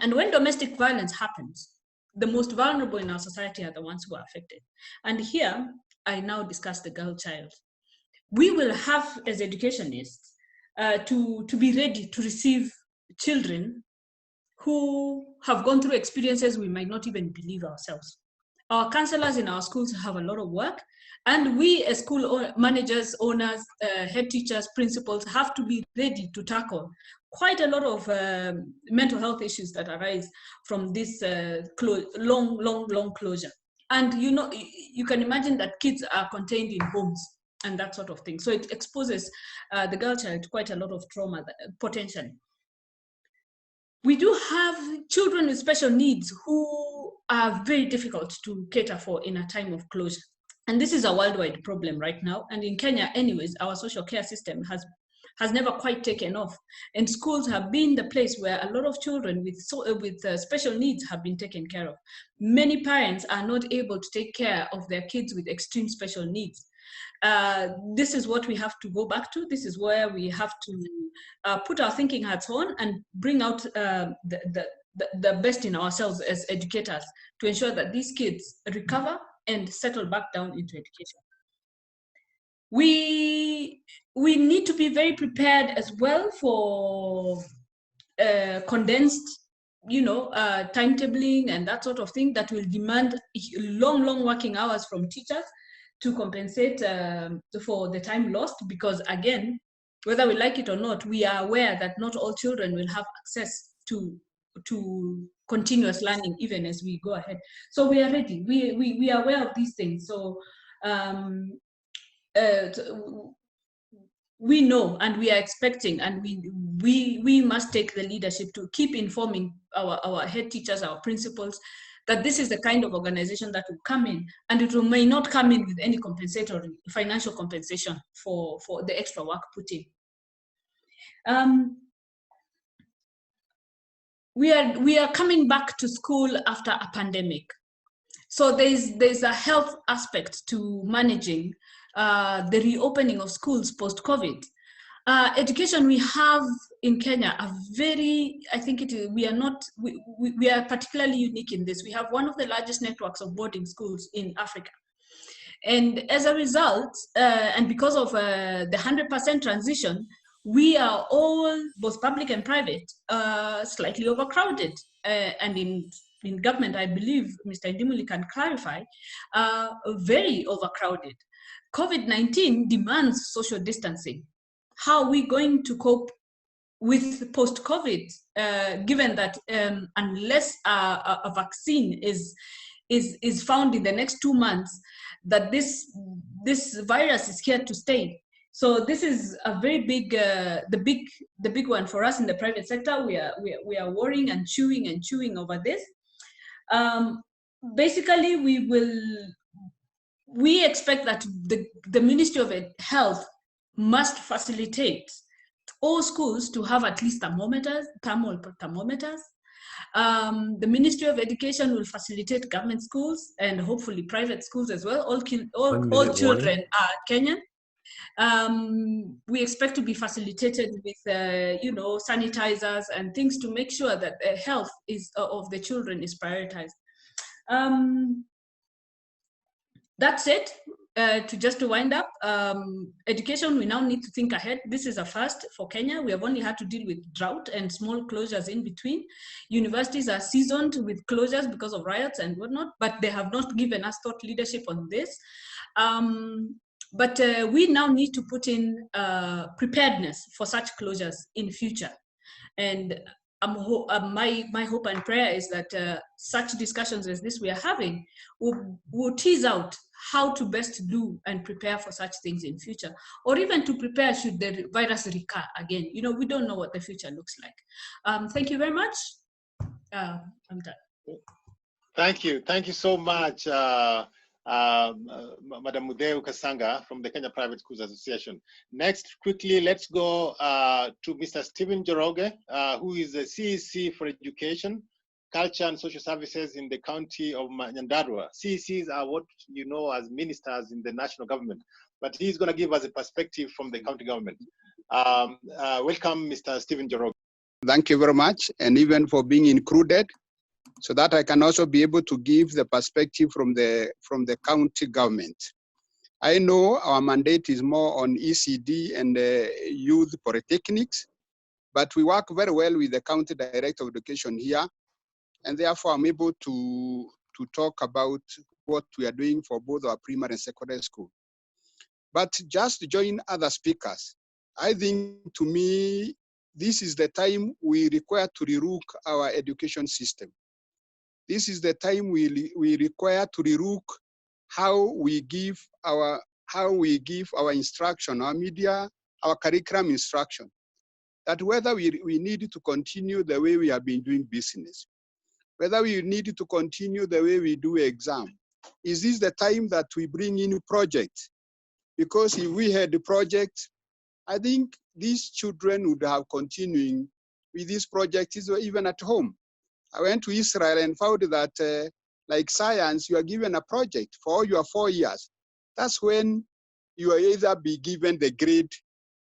And when domestic violence happens, the most vulnerable in our society are the ones who are affected. And here, I now discuss the girl child. We will have, as educationists, to be ready to receive children who have gone through experiences we might not even believe ourselves. Our counselors in our schools have a lot of work, and we as school managers, owners, head teachers, principals have to be ready to tackle quite a lot of mental health issues that arise from this long closure. And you can imagine that kids are contained in homes and that sort of thing. So it exposes the girl child to quite a lot of trauma potentially. We do have children with special needs who are very difficult to cater for in a time of closure. And this is a worldwide problem right now. And in Kenya, anyways, our social care system has never quite taken off. And schools have been the place where a lot of children with special needs have been taken care of. Many parents are not able to take care of their kids with extreme special needs. This is what we have to go back to. This is where we have to put our thinking hats on and bring out the best in ourselves as educators to ensure that these kids recover and settle back down into education. We need to be very prepared as well for condensed, timetabling and that sort of thing that will demand long working hours from teachers to compensate for the time lost, because again, whether we like it or not, we are aware that not all children will have access to continuous learning even as we go ahead. So we are ready. We are aware of these things. So we know and we are expecting, and we must take the leadership to keep informing our head teachers, our principals, that this is the kind of organization that will come in, and it may not come in with any compensatory financial compensation for the extra work put in. We are coming back to school after a pandemic. So there's a health aspect to managing the reopening of schools post-COVID. Education we have in Kenya are very, I think we are particularly unique in this. We have one of the largest networks of boarding schools in Africa. And as a result, and because of the 100% transition, we are all, both public and private, slightly overcrowded. And in government, I believe Mr. Ndimuli can clarify, very overcrowded. COVID-19 demands social distancing. How are we going to cope with post-COVID, given that unless a vaccine is found in the next 2 months, that this virus is here to stay? So this is a very big, the big one for us in the private sector. We are worrying and chewing over this. Basically, we expect that the Ministry of Health must facilitate all schools to have at least thermal thermometers. The Ministry of Education will facilitate government schools and hopefully private schools as well. All children are Kenyan. We expect to be facilitated with, sanitizers and things to make sure that the health of the children is prioritized. That's it. To wind up, education, we now need to think ahead. This is a first for Kenya. We have only had to deal with drought and small closures in between. Universities are seasoned with closures because of riots and whatnot, but they have not given us thought leadership on this. But we now need to put in preparedness for such closures in future. And my hope and prayer is that such discussions as this we are having will tease out how to best do and prepare for such things in future, or even to prepare should the virus recur again. We don't know what the future looks like. Thank you very much. I'm done. Thank you so much, Madam Mudeu Kasanga from the Kenya Private Schools Association. Next, quickly, let's go to Mr. Stephen Njoroge, who is the CEC for Education, Culture and Social Services in the county of Nyandarua. CECs are what you know as ministers in the national government, but he's going to give us a perspective from the county government. Welcome, Mr. Stephen Njoroge. Thank you very much, and even for being included, so that I can also be able to give the perspective from the county government. I know our mandate is more on ECD and youth polytechnics, but we work very well with the county director of education here, and therefore I'm able to talk about what we are doing for both our primary and secondary school. But just to join other speakers, I think to me, this is the time we require to relook our education system. This is the time we require to relook how we give our instruction, our media, our curriculum instruction. That whether we need to continue the way we have been doing business, whether we need to continue the way we do exam. Is this the time that we bring in projects? Because if we had the project, I think these children would have continuing with these projects even at home. I went to Israel and found that like science, you are given a project for all your 4 years. That's when you are either be given the grade,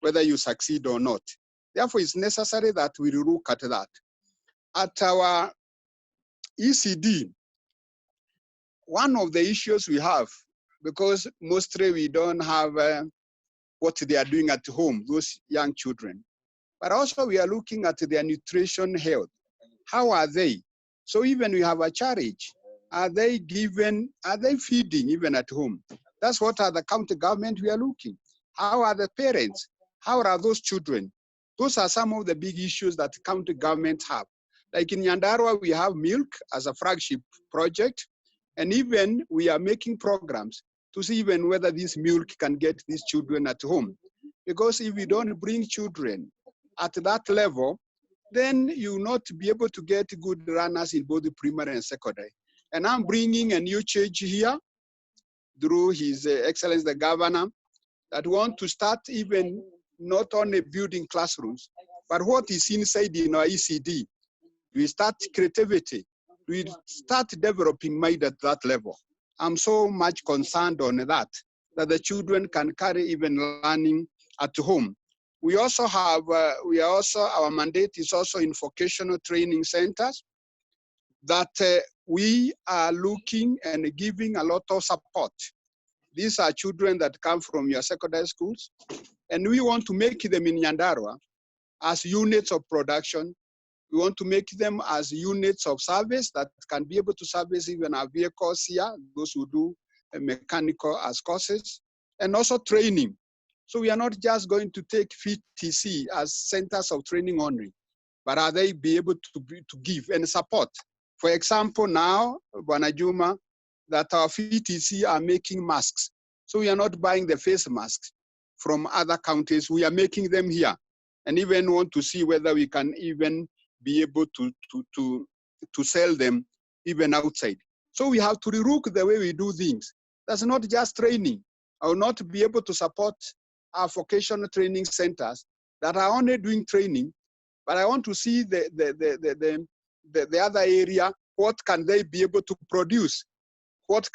whether you succeed or not. Therefore, it's necessary that we look at that. At our ECD, one of the issues we have, because mostly we don't have what they are doing at home, those young children, but also we are looking at their nutrition health. How are they? So even we have a challenge. Are they feeding even at home? That's what are the county government we are looking. How are the parents? How are those children? Those are some of the big issues that county government have. Like in Nyandarua, we have milk as a flagship project. And even we are making programs to see even whether this milk can get these children at home. Because if we don't bring children at that level, then you will not be able to get good runners in both the primary and secondary. And I'm bringing a new change here through His Excellency the Governor that want to start even not only building classrooms, but what is inside in our ECD. We start creativity. We start developing mind at that level. I'm so much concerned on that the children can carry even learning at home. We also have, our mandate is also in vocational training centers that we are looking and giving a lot of support. these are children that come from your secondary schools, and we want to make them in Nyandarua as units of production. We want to make them as units of service that can be able to service even our vehicles here, those who do mechanical as courses, and also training. So we are not just going to take VTC as centers of training only, but are they be able to give and support? For example, now, Banajuma, that our VTC are making masks. So we are not buying the face masks from other countries. We are making them here, and even want to see whether we can even be able to sell them even outside. So we have to relook the way we do things. That's not just training. I will not be able to support our vocational training centers that are only doing training, but I want to see the other area. What can they be able to produce? What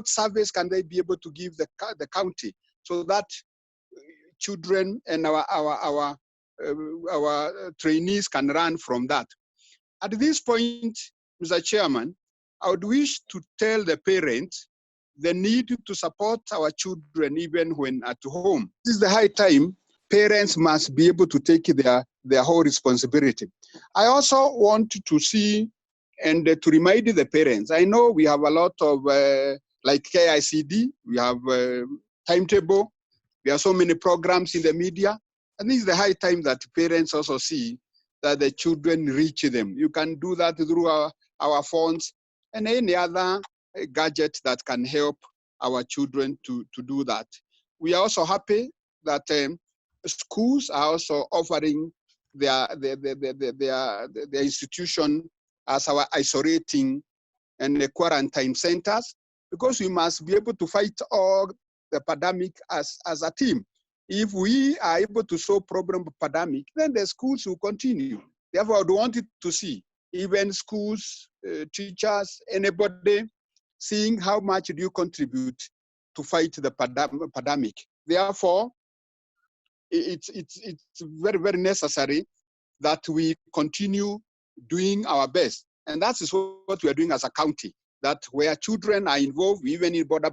service can they be able to give the county, so that children and our trainees can run from that. At this point, Mr. Chairman, I would wish to tell the parents the need to support our children even when at home. This is the high time parents must be able to take their whole responsibility. I also want to see and to remind the parents. I know we have a lot of, like KICD, we have timetable, we have so many programs in the media. And this is the high time that parents also see that the children reach them. You can do that through our phones and any other gadget that can help our children to do that. We are also happy that schools are also offering their institution as our isolating and the quarantine centers, because we must be able to fight all the pandemic as a team. If we are able to solve problem of pandemic, then the schools will continue. Therefore, I would want it to see even schools, teachers, anybody, seeing how much do you contribute to fight the pandemic. Therefore, it's very, very necessary that we continue doing our best. And that is what we are doing as a county, that where children are involved, even in border,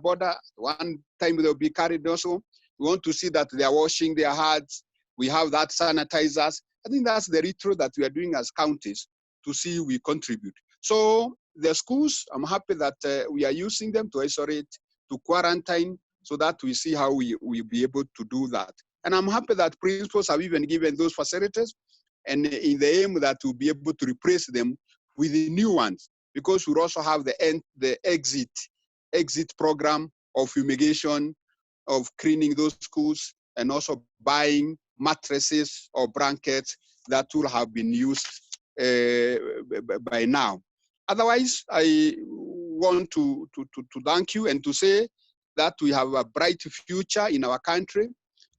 one time they'll be carried also. We want to see that they are washing their hands. We have that sanitizers. I think that's the retro that we are doing as counties to see we contribute. So the schools, I'm happy that we are using them to isolate, to quarantine, so that we see how we be able to do that. And I'm happy that principals have even given those facilities, and in the aim that we'll be able to replace them with the new ones, because we also have the exit program of fumigation, of cleaning those schools, and also buying mattresses or blankets that will have been used by now. Otherwise, I want to thank you and to say that we have a bright future in our country.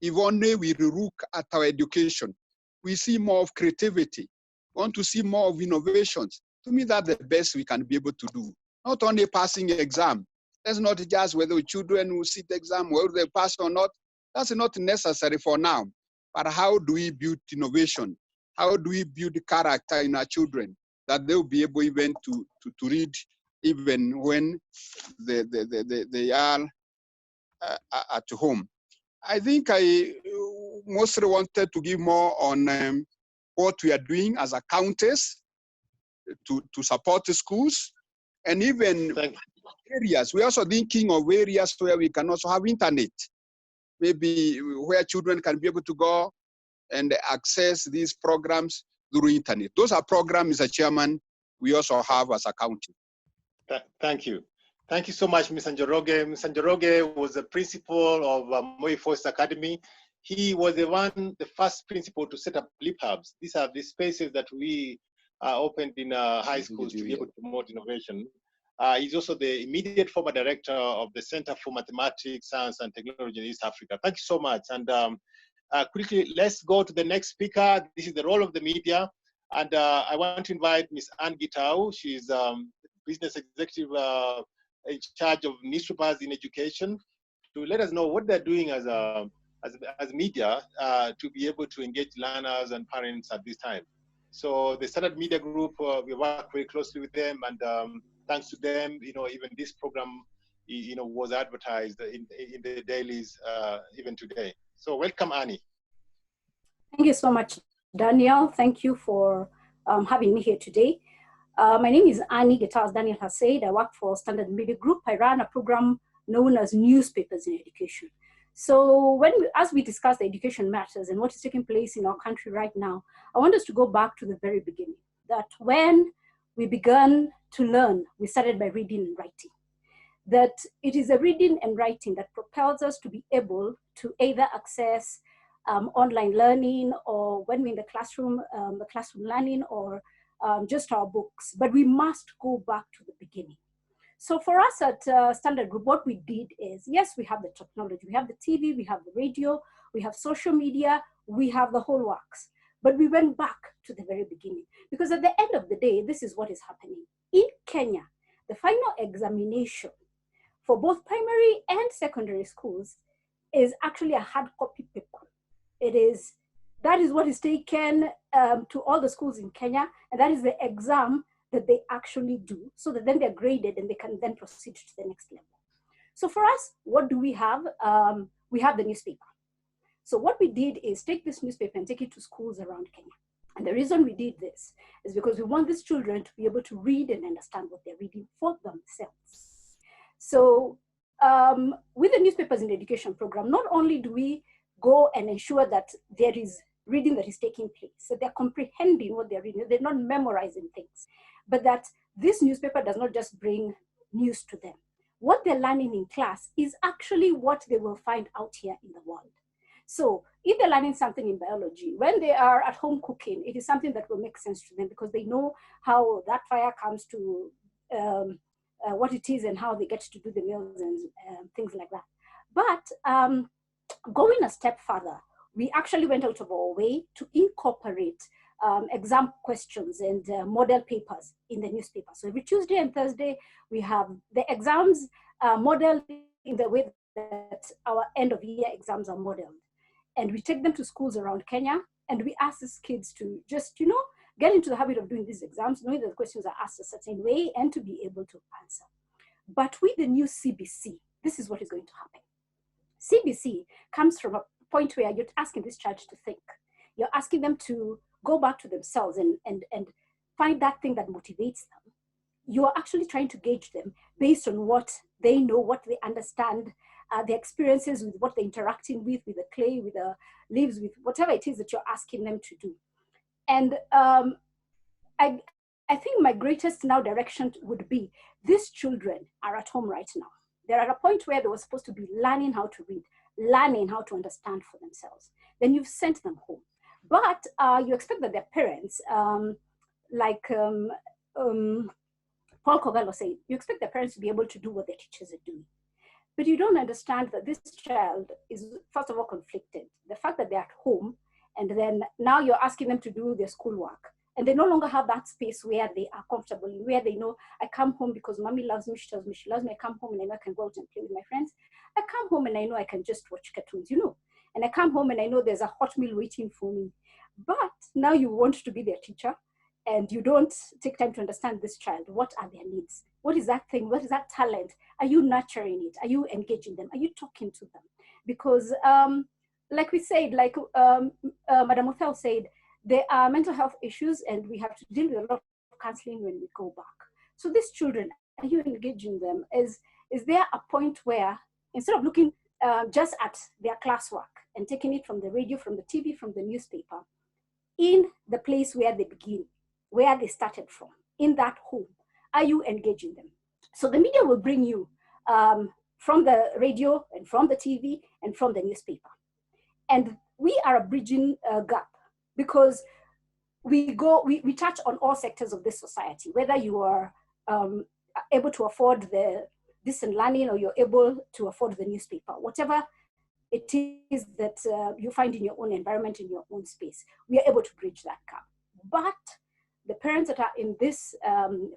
If only we look at our education, we see more of creativity, we want to see more of innovations. To me, that's the best we can be able to do. Not only passing an exam. That's not just whether children will sit the exam, whether they pass or not. That's not necessary for now. But how do we build innovation? How do we build character in our children that they'll be able even to read even when they are at home? I think I mostly wanted to give more on what we are doing as a counties to support the schools, and even areas. We're also thinking of areas where we can also have internet, maybe where children can be able to go and access these programs through internet. Those are programs, Mr. Chairman, we also have as a county. Thank you. Thank you so much, Mr. Njoroge. Mr. Njoroge was the principal of Moi Forest Academy. He was the first principal to set up LEAP hubs. These are the spaces that we opened in high schools to be able to promote innovation. He's also the immediate former director of the Center for Mathematics, Science and Technology in East Africa. Thank you so much. And quickly, let's go to the next speaker. This is the role of the media. And I want to invite Ms. Anne Gitau. She's business executive in charge of newspapers in education, to let us know what they're doing as media to be able to engage learners and parents at this time. So the Standard Media Group, we work very closely with them, and thanks to them, even this program was advertised in the dailies even today. So welcome, Annie. Thank you so much, Daniel. Thank you for having me here today. My name is Annie Guitars. Daniel has said. I work for Standard Media Group. I run a program known as Newspapers in Education. So as we discuss the education matters and what is taking place in our country right now, I want us to go back to the very beginning. That when we began to learn, we started by reading and writing. That it is the reading and writing that propels us to be able to either access online learning, or when we're in the classroom learning, or just our books. But we must go back to the beginning. So for us at Standard Group, what we did is, yes, we have the technology, we have the TV, we have the radio, we have social media, we have the whole works. But we went back to the very beginning, because at the end of the day, this is what is happening. In Kenya, the final examination for both primary and secondary schools is actually a hard copy paper. That is what is taken to all the schools in Kenya, and that is the exam that they actually do, so that then they're graded and they can then proceed to the next level. So for us, what do we have? We have the newspaper. So what we did is take this newspaper and take it to schools around Kenya. And the reason we did this is because we want these children to be able to read and understand what they're reading for themselves. So with the Newspapers in Education program, not only do we go and ensure that there is reading that is taking place, so they're comprehending what they're reading, they're not memorizing things, but that this newspaper does not just bring news to them. What they're learning in class is actually what they will find out here in the world. So if they're learning something in biology, when they are at home cooking, it is something that will make sense to them, because they know how that fire comes to what it is and how they get to do the meals and things like that. But going a step further, we actually went out of our way to incorporate exam questions and model papers in the newspaper. So every Tuesday and Thursday, we have the exams modeled in the way that our end of year exams are modeled. And we take them to schools around Kenya, and we ask these kids to just, get into the habit of doing these exams, knowing that the questions are asked a certain way and to be able to answer. But with the new CBC, this is what is going to happen. CBC comes from a point where you're asking this child to think. You're asking them to go back to themselves and find that thing that motivates them. You are actually trying to gauge them based on what they know, what they understand, their experiences with what they're interacting with the clay, with the leaves, with whatever it is that you're asking them to do. And I think my greatest now direction would be, these children are at home right now. They're at a point where they were supposed to be learning how to read, learning how to understand for themselves. Then you've sent them home. But you expect that their parents, like Paul Kogalo said, you expect their parents to be able to do what their teachers are doing. But you don't understand that this child is, first of all, conflicted. The fact that they're at home, and then now you're asking them to do their schoolwork, and they no longer have that space where they are comfortable, where they know, I come home because mommy loves me, she tells me she loves me, I come home and I know I can go out and play with my friends. I come home and I know I can just watch cartoons, and I come home and I know there's a hot meal waiting for me. But now you want to be their teacher, and you don't take time to understand this child. What are their needs? What is that thing? What is that talent? Are you nurturing it? Are you engaging them? Are you talking to them? Because like we said, like Madam Othel said, there are mental health issues, and we have to deal with a lot of counseling when we go back. So these children, are you engaging them? Is there a point where, instead of looking just at their classwork and taking it from the radio, from the TV, from the newspaper, in the place where they begin, where they started from, in that home, are you engaging them? So the media will bring you from the radio and from the TV and from the newspaper. And we are a bridging gap, because we touch on all sectors of this society, whether you are able to afford the distant learning, or you're able to afford the newspaper, whatever it is that you find in your own environment, in your own space, we are able to bridge that gap. But the parents that are in these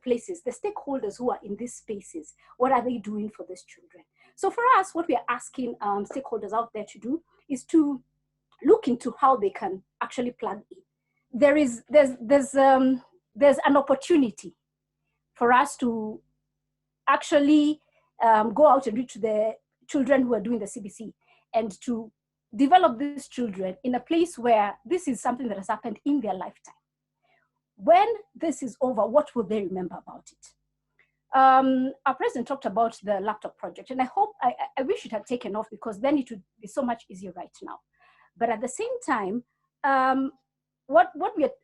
places, the stakeholders who are in these spaces, what are they doing for these children? So for us, what we are asking stakeholders out there to do is to look into how they can actually plug in. There's an opportunity for us to actually go out and reach the children who are doing the CBC, and to develop these children in a place where this is something that has happened in their lifetime. When this is over, what will they remember about it? Our president talked about the laptop project, and I wish it had taken off, because then it would be so much easier right now. But at the same time, what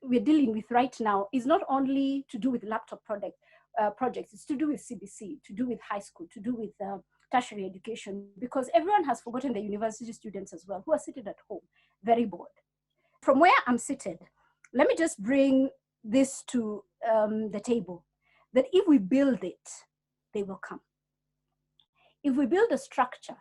we're dealing with right now is not only to do with laptop projects, it's to do with CBC, to do with high school, to do with tertiary education, because everyone has forgotten the university students as well, who are seated at home, very bored. From where I'm seated, let me just bring this to the table, that if we build it, they will come. If we build a structure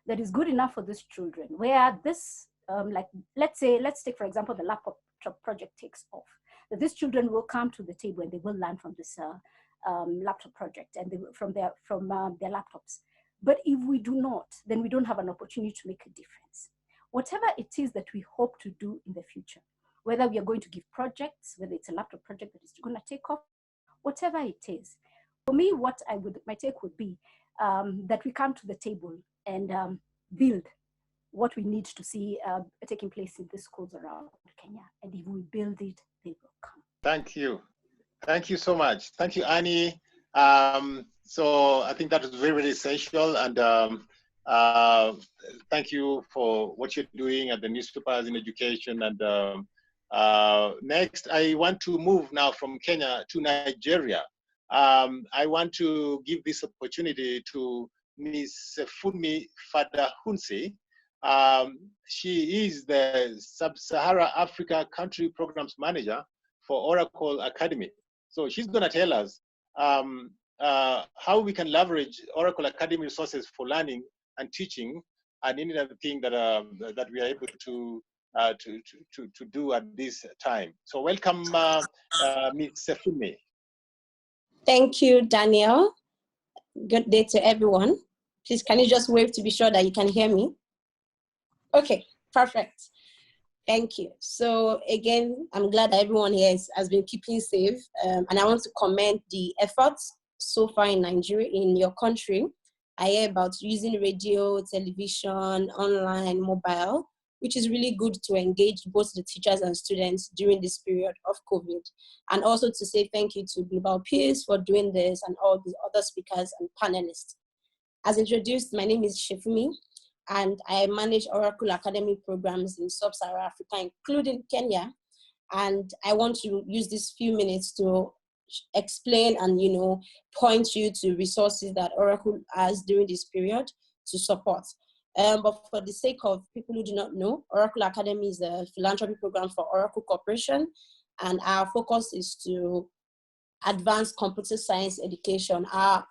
that is good enough for these children, where this, like, let's take, for example, the laptop project takes off, that these children will come to the table and they will learn from this laptop project and from their laptops. But if we do not, then we don't have an opportunity to make a difference. Whatever it is that we hope to do in the future, whether we are going to give projects, whether it's a laptop project that is going to take off, whatever it is, for me, my take would be that we come to the table and build what we need to see taking place in the schools around Kenya. And if we build it, they will come. Thank you. Thank you so much. Thank you, Annie. So I think that is very, very essential. And thank you for what you're doing at the newspapers in education. And next, I want to move now from Kenya to Nigeria. I want to give this opportunity to Ms. Funmi Fadahunsi. She is the Sub-Sahara Africa Country Programs Manager for Oracle Academy. So she's going to tell us how we can leverage Oracle Academy resources for learning and teaching, and any other thing that that we are able to do at this time. So welcome, Ms. Funmi. Thank you, Daniel. Good day to everyone. Please, can you just wave to be sure that you can hear me? Okay, perfect. Thank you. So again, I'm glad that everyone here has been keeping safe. And I want to commend the efforts so far in Nigeria, in your country. I hear about using radio, television, online, mobile, which is really good to engage both the teachers and students during this period of COVID. And also to say thank you to Global Peers for doing this, and all the other speakers and panelists. As introduced, my name is Shefumi, and I manage Oracle Academy programs in Sub-Saharan Africa, including Kenya. And I want to use these few minutes to explain and point you to resources that Oracle has during this period to support. But for the sake of people who do not know, Oracle Academy is a philanthropy program for Oracle Corporation, and our focus is to advance computer science education. Our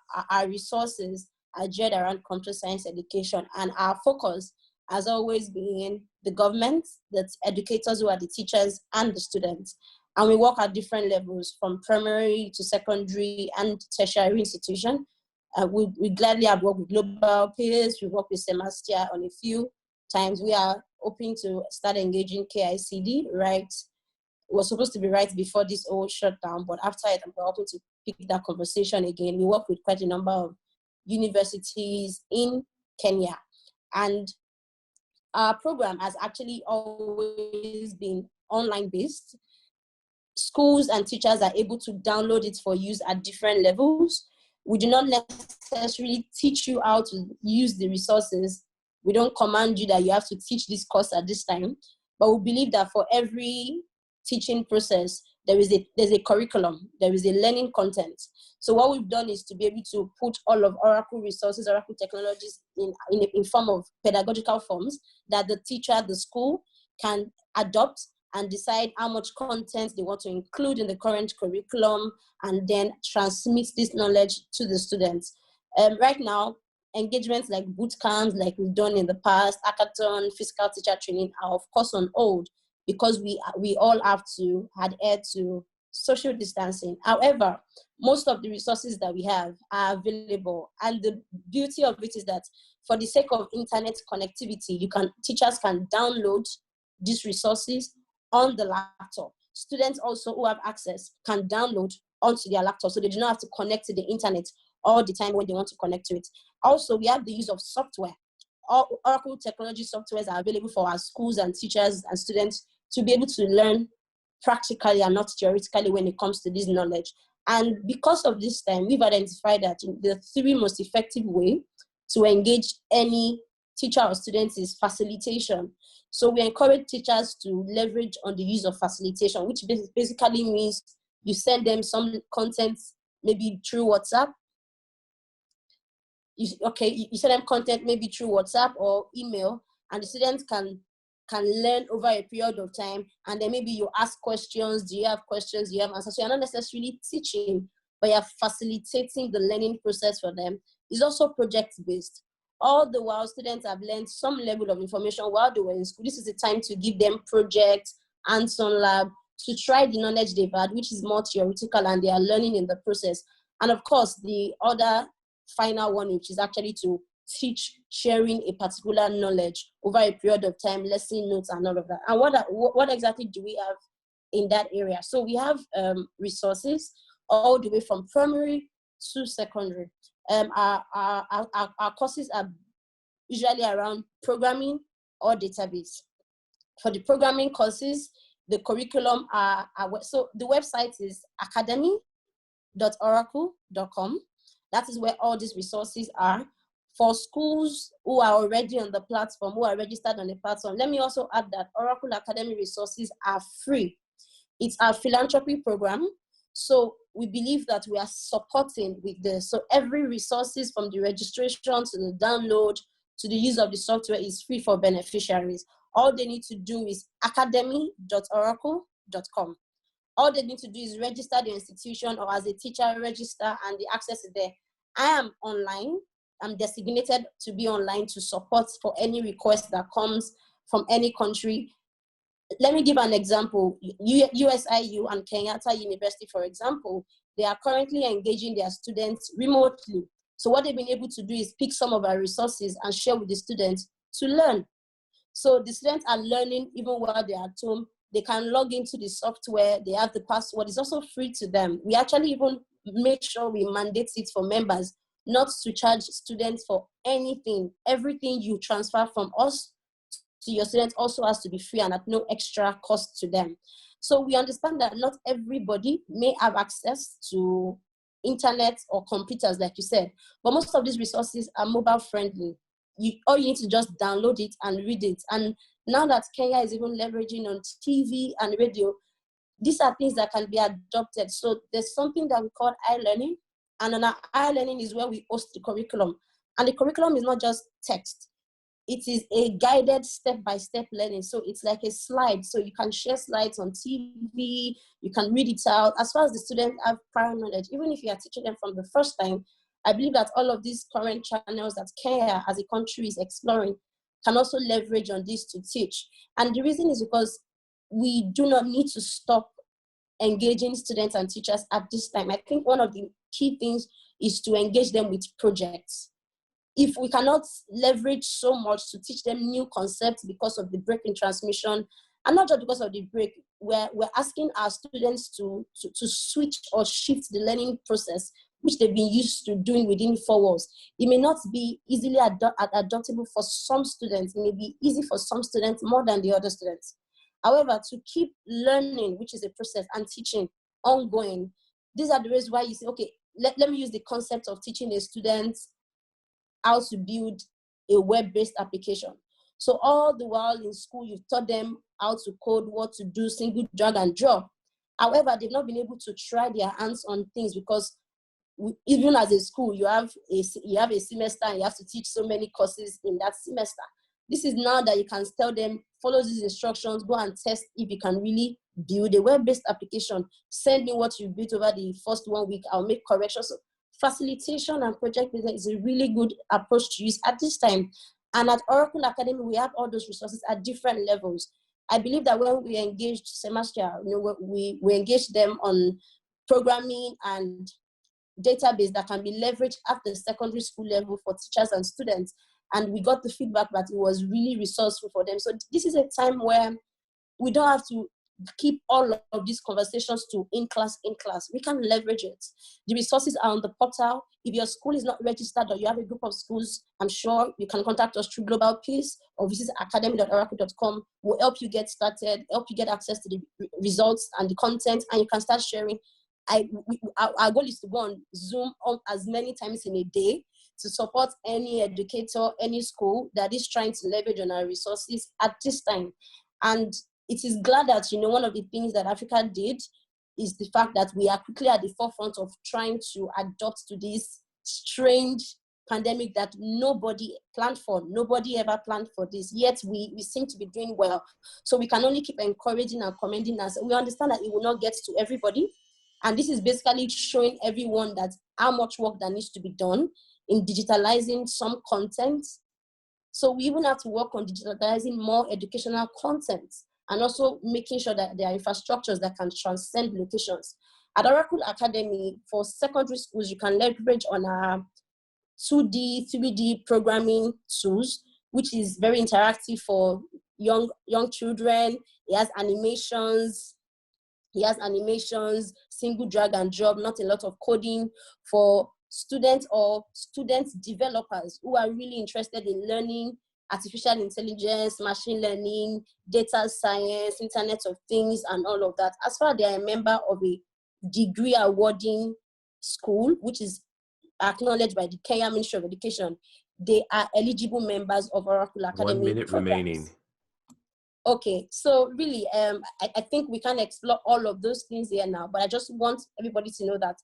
resources are geared around computer science education, and our focus has always been the government, the educators who are the teachers, and the students. And we work at different levels, from primary to secondary and tertiary institution. We gladly have worked with Global Peers. We work with Semastia on a few times. We are hoping to start engaging KICD, right? It was supposed to be right before this whole shutdown, but after it, we're hoping to pick that conversation again. We work with quite a number of universities in Kenya. And our program has actually always been online based. Schools and teachers are able to download it for use at different levels. We do not necessarily teach you how to use the resources. We don't command you that you have to teach this course at this time, but we believe that for every teaching process, there's a curriculum, there is a learning content. So what we've done is to be able to put all of Oracle resources, Oracle technologies in form of pedagogical forms that the teacher, the school can adopt and decide how much content they want to include in the current curriculum, and then transmit this knowledge to the students. Right now, engagements like boot camps, like we've done in the past, hackathon, physical teacher training are of course on hold, because we all have to adhere to social distancing. However, most of the resources that we have are available. And the beauty of it is that for the sake of internet connectivity, teachers can download these resources on the laptop. Students also who have access can download onto their laptop, so they do not have to connect to the internet all the time when they want to connect to it. Also, we have the use of software. All Oracle technology softwares are available for our schools and teachers and students to be able to learn practically and not theoretically when it comes to this knowledge. And because of this time, we've identified that the 3 most effective way to engage any teacher or students is facilitation. So we encourage teachers to leverage on the use of facilitation, which basically means you send them some content, maybe through WhatsApp. You send them content maybe through WhatsApp or email, and the students can learn over a period of time. And then maybe you ask questions. Do you have questions? Do you have answers? So you're not necessarily teaching, but you're facilitating the learning process for them. It's also project-based. All the while, students have learned some level of information while they were in school. This is the time to give them projects, hands-on lab, to try the knowledge they've had, which is more theoretical, and they are learning in the process. And of course, the other final one, which is actually to teach sharing a particular knowledge over a period of time, lesson notes and all of that. And what exactly do we have in that area? So we have resources all the way from primary to secondary. Our courses are usually around programming or database. For the programming courses, the curriculum so the website is academy.oracle.com. That is where all these resources are. For schools who are already on the platform, who are registered on the platform, let me also add that Oracle Academy resources are free. It's our philanthropy program. So we believe that we are supporting with this. So every resources from the registration to the download to the use of the software is free for beneficiaries. All they need to do is academy.oracle.com. All they need to do is register the institution, or as a teacher register, and the access is there. I am online. I'm designated to be online to support for any request that comes from any country. Let me give an example. USIU and Kenyatta University, for example, they are currently engaging their students remotely. So what they've been able to do is pick some of our resources and share with the students to learn. So the students are learning even while they're at home. They can log into the software. They have the password. It's also free to them. We actually even make sure we mandate it for members not to charge students for anything. Everything you transfer from us to your students also has to be free and at no extra cost to them. So we understand that not everybody may have access to internet or computers, like you said, but most of these resources are mobile friendly. All you need to just download it and read it. And now that Kenya is even leveraging on TV and radio, these are things that can be adopted. So there's something that we call iLearning, and on our iLearning is where we host the curriculum. And the curriculum is not just text. It is a guided step-by-step learning. So it's like a slide. So you can share slides on TV, you can read it out. As far as the students have prior knowledge, even if you are teaching them from the first time, I believe that all of these current channels that Kenya as a country is exploring can also leverage on this to teach. And the reason is because we do not need to stop engaging students and teachers at this time. I think one of the key things is to engage them with projects. If we cannot leverage so much to teach them new concepts because of the break in transmission, and not just because of the break, we're asking our students to switch or shift the learning process, which they've been used to doing within 4 walls. It may not be easily adoptable for some students. It may be easy for some students more than the other students. However, to keep learning, which is a process, and teaching ongoing, these are the ways why you say, okay, let me use the concept of teaching a student how to build a web-based application. So all the while in school, you've taught them how to code, what to do, single drag and drop. However, they've not been able to try their hands on things because even as a school, you have a semester and you have to teach so many courses in that semester. This is now that you can tell them, follow these instructions, go and test if you can really build a web-based application. Send me what you built over the first 1 week. I'll make corrections. So facilitation and project business is a really good approach to use at this time. And at Oracle Academy, we have all those resources at different levels. I believe that when we engaged semester, we engaged them on programming and database that can be leveraged at the secondary school level for teachers and students. And we got the feedback that it was really resourceful for them. So this is a time where we don't have to keep all of these conversations to in class. We can leverage it. The resources are on the portal. If your school is not registered or you have a group of schools, I'm sure you can contact us through Global Peace or visit academy.oracle.com. We'll help you get started, help you get access to the results and the content, and you can start sharing. Our goal is to go on Zoom as many times in a day to support any educator, any school that is trying to leverage on our resources at this time. And it is glad that, one of the things that Africa did is the fact that we are quickly at the forefront of trying to adapt to this strange pandemic that nobody planned for. Nobody ever planned for this, yet we seem to be doing well. So we can only keep encouraging and commending us. We understand that it will not get to everybody. And this is basically showing everyone that how much work that needs to be done in digitalizing some content. So we even have to work on digitalizing more educational content and also making sure that there are infrastructures that can transcend locations. At Oracle Academy, for secondary schools, you can leverage on our 2D, 3D programming tools, which is very interactive for young children. It has animations, single drag and drop, not a lot of coding for students or student developers who are really interested in learning artificial intelligence, machine learning, data science, Internet of Things, and all of that. As far as they are a member of a degree awarding school, which is acknowledged by the Kenya Ministry of Education, they are eligible members of Oracle Academy. 1 minute programs. remaining. Okay, so really, I think we can explore all of those things here now, but I just want everybody to know that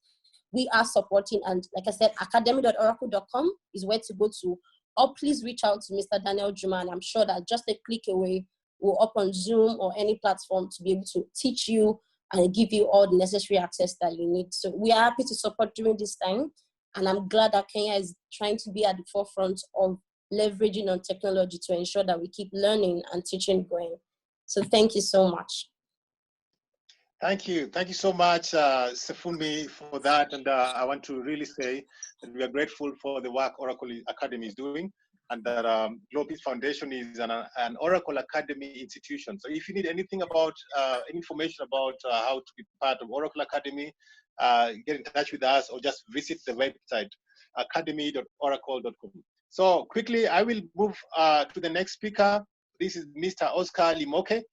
we are supporting, and like I said, academy.oracle.com is where to go to, or please reach out to Mr. Daniel Juma, and I'm sure that just a click away, we'll up on Zoom or any platform to be able to teach you and give you all the necessary access that you need. So we are happy to support during this time, and I'm glad that Kenya is trying to be at the forefront of leveraging on technology to ensure that we keep learning and teaching going. So thank you so much. Thank you. Thank you so much, Sefumi, for that. And I want to really say that we are grateful for the work Oracle Academy is doing, and that Global Peace Foundation is an Oracle Academy institution. So if you need anything about, information about how to be part of Oracle Academy, get in touch with us or just visit the website, academy.oracle.com. So quickly, I will move to the next speaker. This is Mr. Oscar Limoke.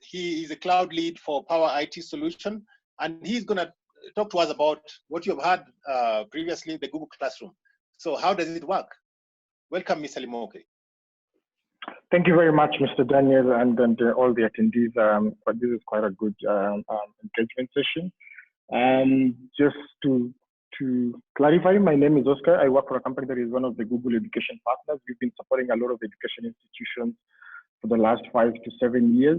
He is a cloud lead for Power IT Solution, and he's going to talk to us about what you have had previously, the Google Classroom. So how does it work? Welcome, Mr. Limoke. Thank you very much, Mr. Daniel, and all the attendees. But this is quite a good engagement session. Just to clarify, my name is Oscar. I work for a company that is one of the Google education partners. We've been supporting a lot of education institutions for the last 5 to 7 years.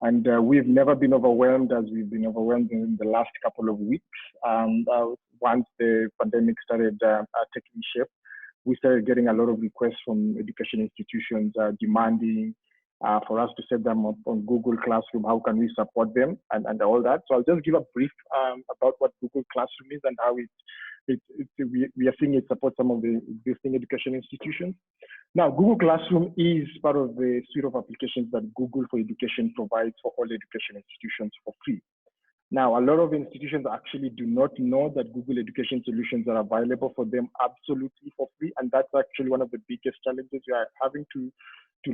And we've never been overwhelmed as we've been overwhelmed in the last couple of weeks. Once the pandemic started taking shape, we started getting a lot of requests from education institutions demanding for us to set them up on Google Classroom. How can we support them and all that? So I'll just give a brief about what Google Classroom is and how we are seeing it support some of the existing education institutions. Now, Google Classroom is part of the suite of applications that Google for Education provides for all education institutions for free. Now, a lot of institutions actually do not know that Google Education solutions are available for them absolutely for free, and that's actually one of the biggest challenges we are having to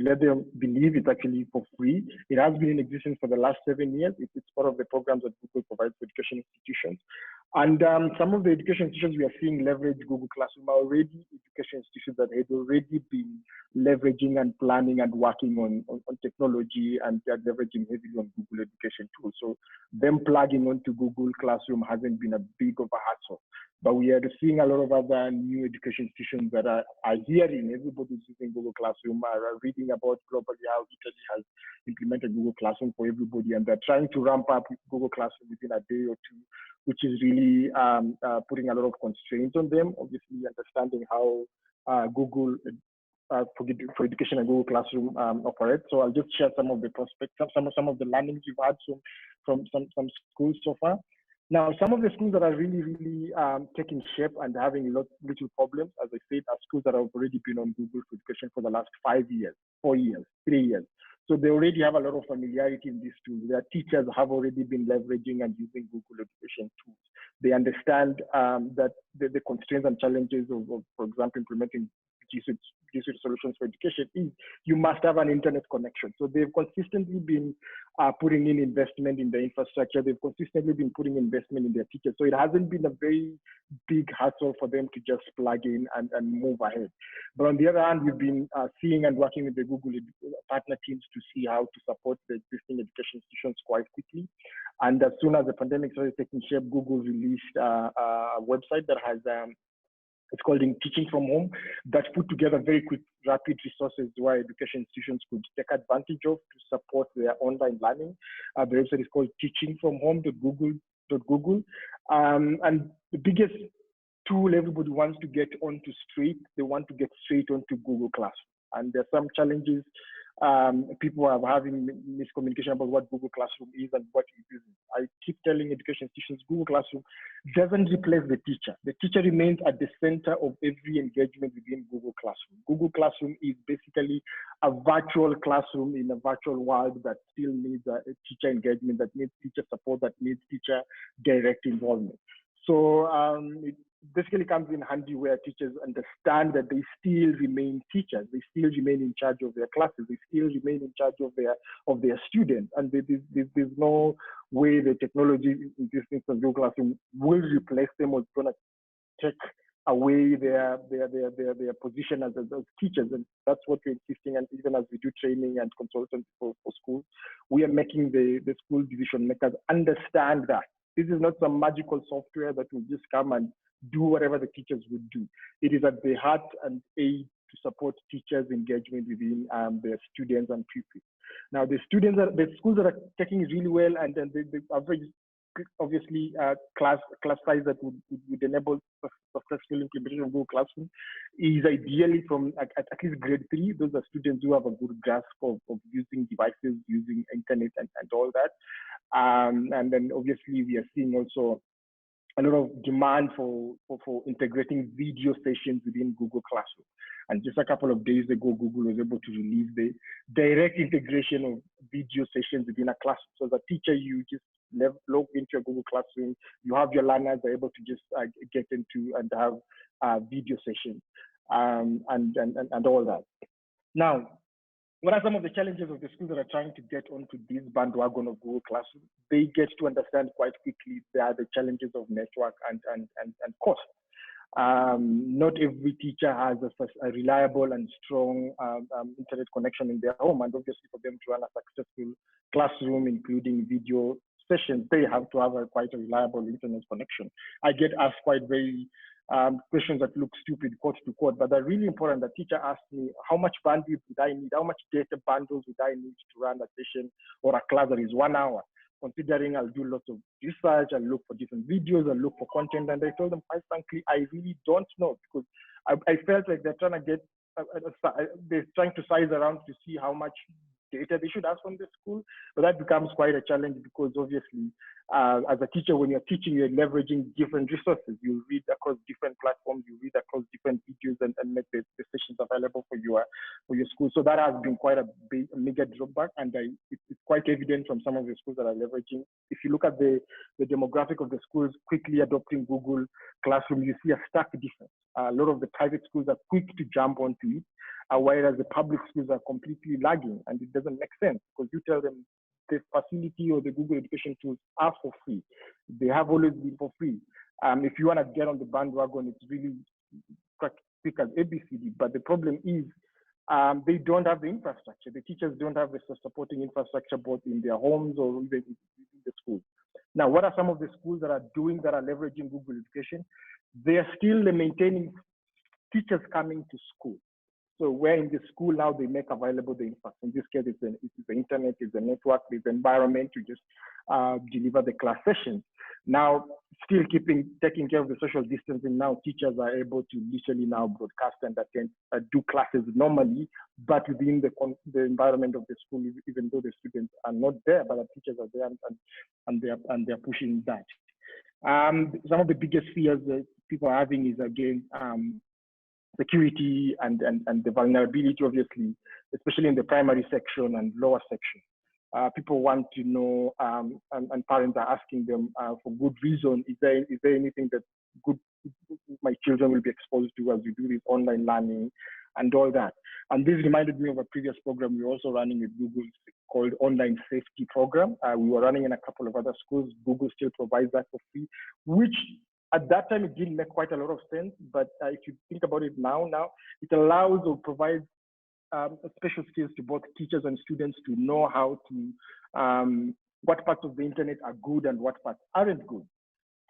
let them believe it's actually for free. It has been in existence for the last 7 years. It's part of the programs that Google provides for education institutions. And some of the education institutions we are seeing leverage Google Classroom are already education institutions that had already been leveraging and planning and working on technology, and they're leveraging heavily on Google education tools. So them plugging onto Google Classroom hasn't been a big of a hassle. But we are seeing a lot of other new education institutions that are hearing everybody's using Google Classroom, are reading about globally how Italy has implemented Google Classroom for everybody, and they're trying to ramp up Google Classroom within a day or two, which is really putting a lot of constraints on them, obviously understanding how Google for Education and Google Classroom operate. So I'll just share some of the prospects, some of the learnings we've had from some schools so far. Now, some of the schools that are really taking shape and having little problems, as I said, are schools that have already been on Google for Education for the last 5 years, 4 years, 3 years. So they already have a lot of familiarity in these tools. Their teachers have already been leveraging and using Google education tools. They understand that the constraints and challenges of, for example, implementing G Suite solutions for education is you must have an internet connection. So they've consistently been putting in investment in the infrastructure. They've consistently been putting investment in their teachers. So it hasn't been a very big hassle for them to just plug in and move ahead. But on the other hand, we've been seeing and working with the Google partner teams to see how to support the existing education institutions quite quickly. And as soon as the pandemic started taking shape, Google released a website that has it's called Teaching from Home, that put together very quick, rapid resources where education institutions could take advantage of to support their online learning. The website is called teachingfromhome.google.google. And the biggest tool everybody wants to get onto straight, they want to get straight onto Google Classroom. And there's some challenges. People are having miscommunication about what Google Classroom is and what it isn't. I keep telling education institutions, Google Classroom doesn't replace the teacher. The teacher remains at the center of every engagement within Google Classroom. Google Classroom is basically a virtual classroom in a virtual world that still needs a teacher engagement, that needs teacher support, that needs teacher direct involvement. So it basically comes in handy where teachers understand that they still remain teachers, they still remain in charge of their classes, they still remain in charge of their students, and there's no way the technology, in this instance, Google Classroom, will replace them or going to take away their position as teachers. And that's what we're insisting. And even as we do training and consultants for schools, we are making the school decision makers understand that this is not some magical software that will just come and do whatever the teachers would do. It is at the heart and aid to support teachers' engagement within their students and pupils. Now, the schools that are taking it really well, and then the average, obviously, class size that would enable successful implementation of Google Classroom is ideally from at least grade 3. Those are students who have a good grasp of using devices, using internet, and all that. And then obviously we are seeing also a lot of demand for integrating video sessions within Google Classroom. And just a couple of days ago, Google was able to release the direct integration of video sessions within a classroom. So as a teacher, you just log into your Google Classroom, you have your learners are able to just get into and have video sessions and all that. Now, what are some of the challenges of the schools that are trying to get onto this bandwagon of Google Classroom? They get to understand quite quickly there are the challenges of network and cost. Not every teacher has a reliable and strong internet connection in their home, and obviously for them to run a successful classroom, including video sessions, they have to have quite a reliable internet connection. I get asked quite very questions that look stupid, quote to quote, but they're really important. The teacher asked me, how much bandwidth would I need? How much data bundles would I need to run a session or a class that is 1 hour? Considering I'll do lots of research, I'll look for different videos, I'll look for content, and I told them, quite frankly, I really don't know, because I felt like they're trying to get, they're trying to size around to see how much data they should have from the school, but that becomes quite a challenge because obviously, as a teacher, when you're teaching, you're leveraging different resources. You read across different platforms, you read across different videos, and make the sessions available for your school. So that has been quite a mega drawback, and it's quite evident from some of the schools that are leveraging. If you look at the demographic of the schools quickly adopting Google Classroom, you see a stark difference. A lot of the private schools are quick to jump onto it, whereas the public schools are completely lagging, and it doesn't make sense because you tell them the facility or the Google education tools are for free. They have always been for free. If you want to get on the bandwagon, it's really quick as ABCD, but the problem is they don't have the infrastructure. The teachers don't have the supporting infrastructure both in their homes or even in the schools. Now, what are some of the schools that are leveraging Google education? They are still maintaining teachers coming to school. So where in the school now they make available the infrastructure. In this case, it's the internet, it's the network, it's the environment to just deliver the class sessions. Now, still taking care of the social distancing, now teachers are able to literally now broadcast and attend, do classes normally, but within the environment of the school, even though the students are not there, but the teachers are there and they're pushing that. Some of the biggest fears that people are having is, again, security and the vulnerability, obviously, especially in the primary section and lower section. People want to know, and parents are asking them for good reason, is there anything that my children will be exposed to as we do this online learning and all that. And this reminded me of a previous program we were also running with Google called Online Safety Program. We were running in a couple of other schools. Google still provides that for free, which at that time it didn't make quite a lot of sense. But if you think about it now it allows or provides special skills to both teachers and students to know how to, what parts of the internet are good and what parts aren't good.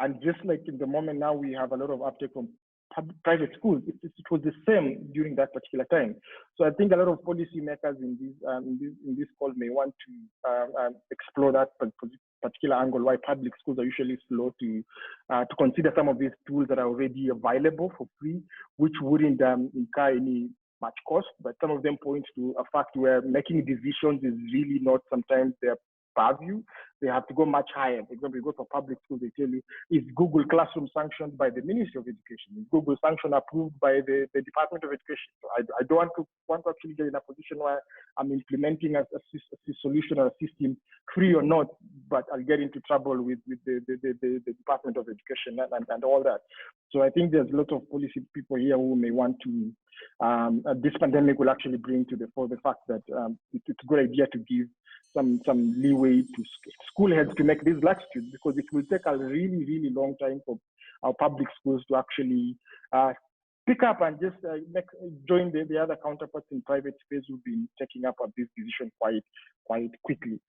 And just like in the moment now, we have a lot of uptake from private schools. It was the same during that particular time. So I think a lot of policymakers in this call may want to explore that particular angle, why public schools are usually slow to consider some of these tools that are already available for free, which wouldn't incur any much cost. But some of them point to a fact where making decisions is really not sometimes their purview. They have to go much higher. For example, you go to public school, they tell you, is Google Classroom sanctioned by the Ministry of Education? Is Google Sanction approved by the Department of Education? So I don't want to actually get in a position where I'm implementing a solution or a system free or not, but I'll get into trouble with the Department of Education and all that. So I think there's a lot of policy people here who may want to, this pandemic will actually bring to the fore the fact that it's a good idea to give some leeway to school heads to make these latitudes, because it will take a really, really long time for our public schools to actually pick up and just join the other counterparts in private space who've been taking up this decision quite quickly.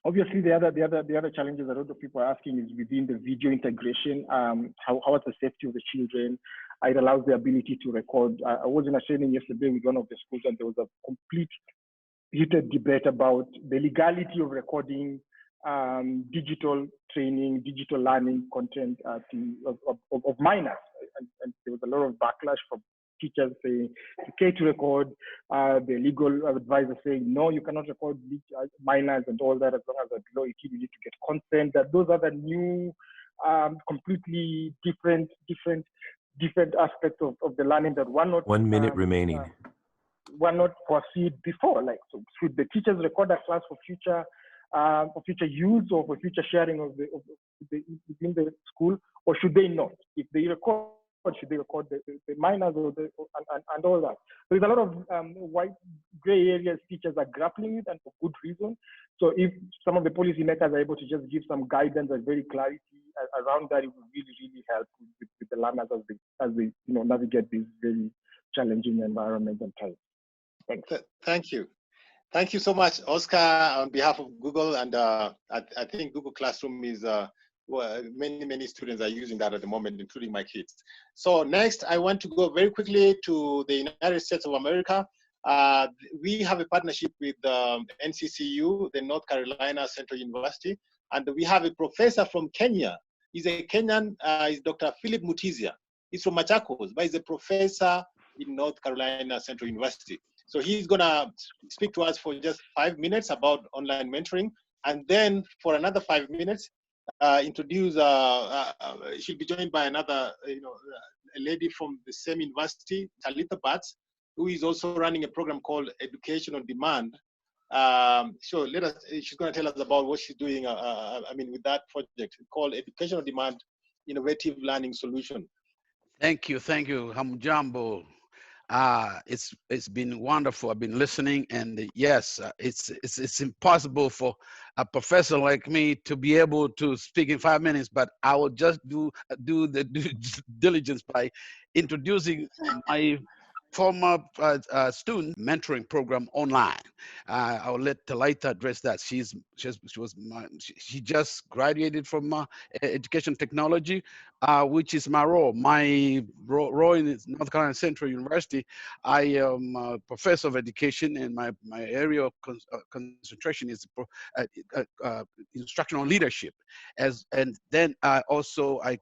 Obviously, the other challenges that a lot of people are asking is within the video integration. How is the safety of the children? It allows the ability to record. I was in a training yesterday with one of the schools, and there was a complete heated debate about the legality of recording digital training, digital learning content of minors. And there was a lot of backlash from teachers saying it's okay to record, the legal advisor saying, no, you cannot record minors and all that, as long as they're below 18, you need to get consent. That those are the new, completely different aspects of the learning that one not— 1 minute remaining. Were not foreseen before. Like, so should the teachers record that class for future use or for future sharing within the school, or should they not? If they record, should they record the minors and all that? So there's a lot of white gray areas teachers are grappling with, and for good reason. So if some of the policymakers are able to just give some guidance and very clarity around that, it will really, really help with the learners as they navigate this very challenging environment and time. Thanks. Thank you. Thank you so much, Oscar, on behalf of Google. And I think Google Classroom is, many students are using that at the moment, including my kids. So next, I want to go very quickly to the United States of America. We have a partnership with NCCU, the North Carolina Central University, and we have a professor from Kenya. He's a Kenyan, he's Dr. Philip Mutizia. He's from Machakos, but he's a professor in North Carolina Central University. So he's gonna speak to us for just 5 minutes about online mentoring, and then for another 5 minutes, introduce. She'll be joined by another, a lady from the same university, Talitha Batts, who is also running a program called Education on Demand. So she's gonna tell us about what she's doing. With that project called Education on Demand, Innovative Learning Solution. Thank you, Hamjambo. It's been wonderful. I've been listening, and yes, it's impossible for a professor like me to be able to speak in 5 minutes. But I will just do the due diligence by introducing my former student mentoring program online. I'll let Talitha address that. She just graduated from education technology, which is my role. My role in North Carolina Central University, I am a professor of education, and my area of concentration is instructional leadership. And then I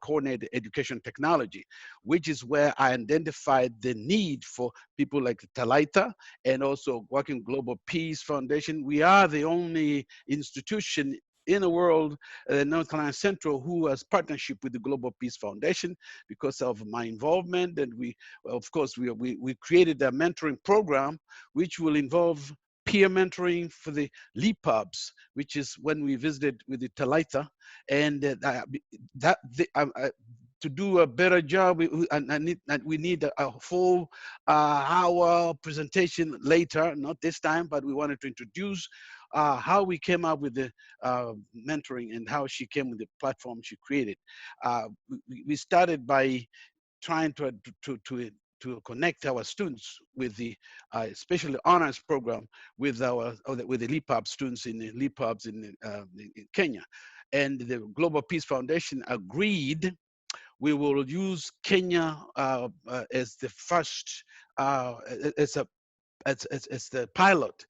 coordinate education technology, which is where I identified the need for people like Talitha, and also working Global Peace Foundation. We are the only institution in the world, North Carolina Central, who has partnership with the Global Peace Foundation because of my involvement. And we, of course, we created a mentoring program, which will involve peer mentoring for the LEPUBs, which is when we visited with the Talitha. And to do a better job, we need a full hour presentation later, not this time, but we wanted to introduce how we came up with the mentoring and how she came with the platform she created. We started by trying to connect our students with the especially honors program with the LEPUB students in the LEPUBs in Kenya. And the Global Peace Foundation agreed we will use Kenya as the first, as the pilot.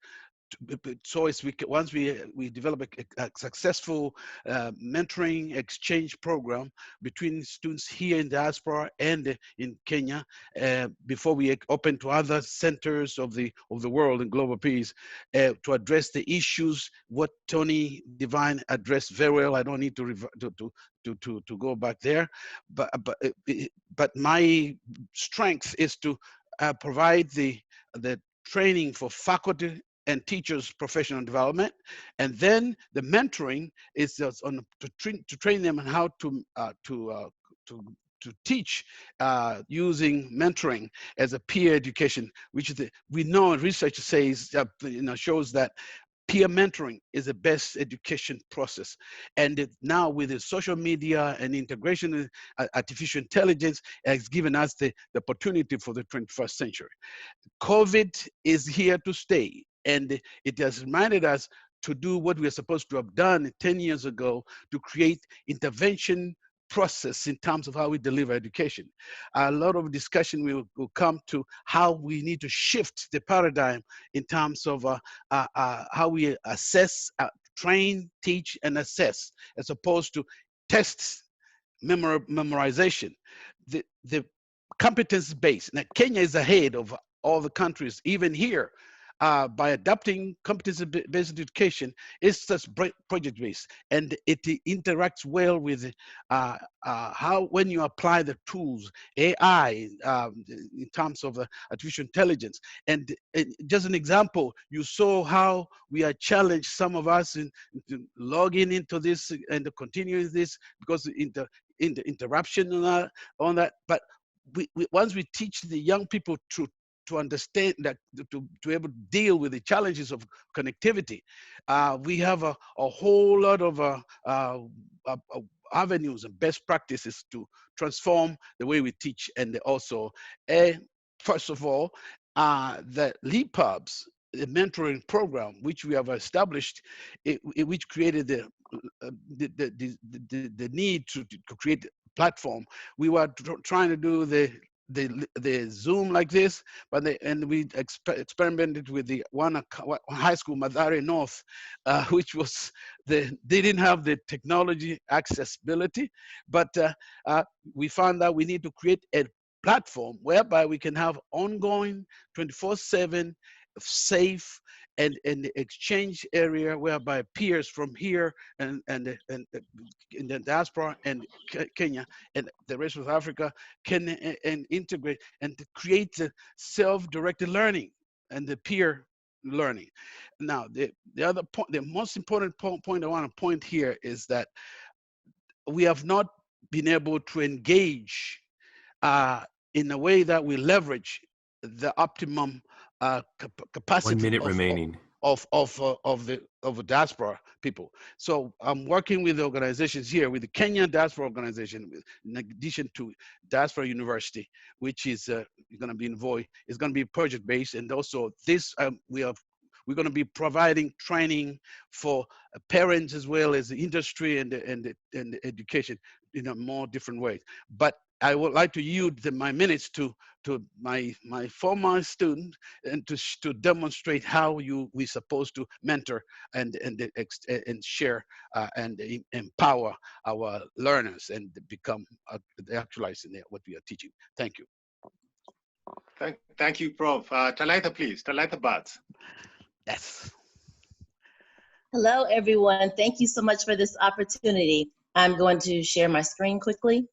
So once we develop a successful mentoring exchange program between students here in diaspora and in Kenya, before we open to other centers of the world in global peace, to address the issues what Tony Divine addressed very well. I don't need to go back there, but my strength is to provide the training for faculty and teachers' professional development, and then the mentoring is just to train them on how to teach using mentoring as a peer education, which is we know research says shows that peer mentoring is the best education process. And now with the social media and integration with artificial intelligence has given us the opportunity for the 21st century. COVID is here to stay, and it has reminded us to do what we are supposed to have done 10 years ago to create intervention process in terms of how we deliver education. A lot of discussion will come to how we need to shift the paradigm in terms of how we assess, train, teach, and assess, as opposed to tests, memorization. The competence base. Now, Kenya is ahead of all the countries, even here, by adopting competency-based education. It's just project-based, and it interacts well with how, when you apply the tools, AI, in terms of artificial intelligence. And just an example, you saw how we are challenged, some of us, in logging into this and to continue this because in the interruption on that. But once we teach the young people to understand that, to be able to deal with the challenges of connectivity, we have a whole lot of avenues and best practices to transform the way we teach. And also, first of all, the LEPUBs, the mentoring program, which we have established, which created the need to create a platform. We were trying to do the Zoom like this, but we experimented with the one high school, Mathare North, which was they didn't have the technology accessibility, but we found that we need to create a platform whereby we can have ongoing 24/7 safe and exchange area whereby peers from here and in the diaspora and Kenya and the rest of Africa can integrate and to create the self-directed learning and the peer learning. Now, the other point, the most important point I want to point here is that we have not been able to engage in a way that we leverage the optimum capacity 1 minute remaining of the diaspora people. So I'm working with the organizations here, with the Kenyan Diaspora Organization, in addition to Diaspora University, which is going to be in Voi. It's going to be project-based, and also this we're going to be providing training for parents as well as the industry and the education in a more different way. But I would like to yield my minutes to my former student and to demonstrate how we're supposed to mentor and share and empower our learners and become actualizing what we are teaching. Thank you. Thank you, Prof. Talitha, please. Talitha Bats. Yes. Hello, everyone. Thank you so much for this opportunity. I'm going to share my screen quickly.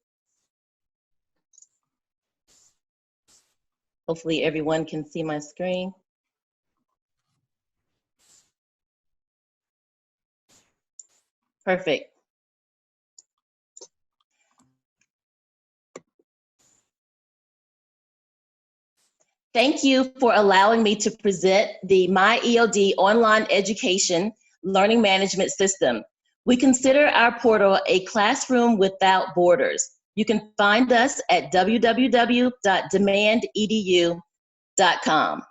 Hopefully everyone can see my screen. Perfect. Thank you for allowing me to present the MyEOD online education learning management system. We consider our portal a classroom without borders. You can find us at www.demandedu.com.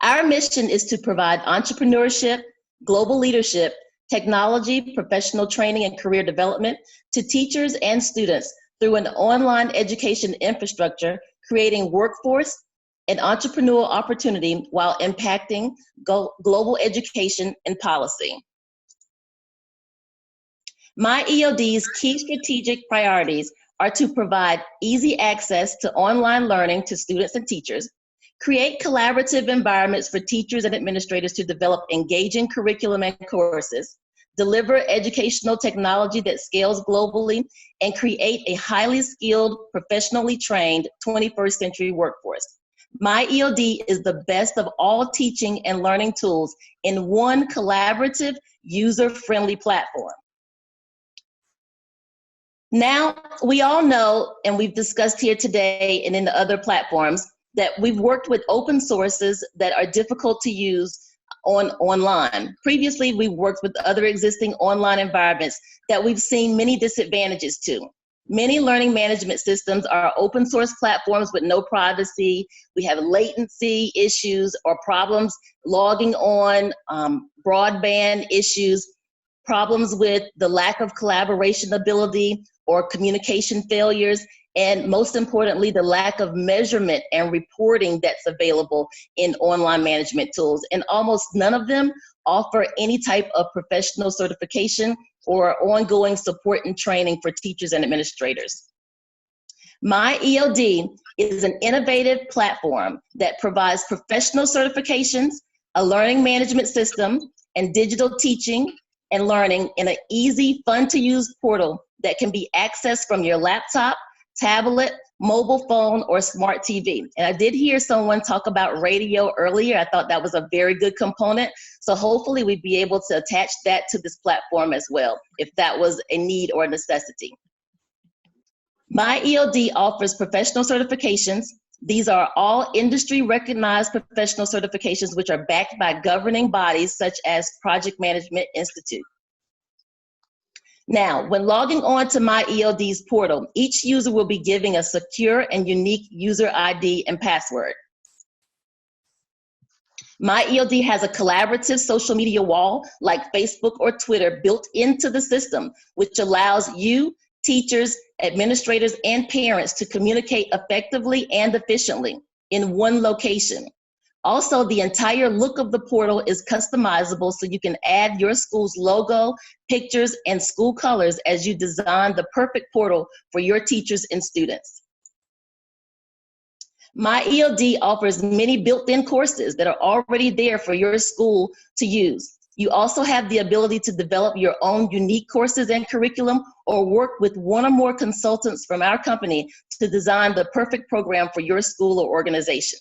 Our mission is to provide entrepreneurship, global leadership, technology, professional training, and career development to teachers and students through an online education infrastructure, creating workforce and entrepreneurial opportunity while impacting global education and policy. MyEOD's key strategic priorities are to provide easy access to online learning to students and teachers, create collaborative environments for teachers and administrators to develop engaging curriculum and courses, deliver educational technology that scales globally, and create a highly skilled, professionally trained 21st century workforce. MyEOD is the best of all teaching and learning tools in one collaborative, user-friendly platform. Now, we all know, and we've discussed here today and in the other platforms, that we've worked with open sources that are difficult to use online. Previously, we've worked with other existing online environments that we've seen many disadvantages to. Many learning management systems are open source platforms with no privacy. We have latency issues or problems logging on, broadband issues, problems with the lack of collaboration ability or communication failures, and most importantly, the lack of measurement and reporting that's available in online management tools. And almost none of them offer any type of professional certification or ongoing support and training for teachers and administrators. MyEOD is an innovative platform that provides professional certifications, a learning management system, and digital teaching and learning in an easy, fun-to-use portal that can be accessed from your laptop, tablet, mobile phone, or smart TV. And I did hear someone talk about radio earlier. I thought that was a very good component. So hopefully we'd be able to attach that to this platform as well, if that was a need or a necessity. MyEOD offers professional certifications. These are all industry recognized professional certifications which are backed by governing bodies such as Project Management Institute. Now, when logging on to MyEOD's portal, each user will be giving a secure and unique user ID and password. MyEOD has a collaborative social media wall like Facebook or Twitter built into the system, which allows you, teachers, administrators, and parents to communicate effectively and efficiently in one location. Also, the entire look of the portal is customizable so you can add your school's logo, pictures, and school colors as you design the perfect portal for your teachers and students. MyEOD offers many built-in courses that are already there for your school to use. You also have the ability to develop your own unique courses and curriculum or work with one or more consultants from our company to design the perfect program for your school or organization.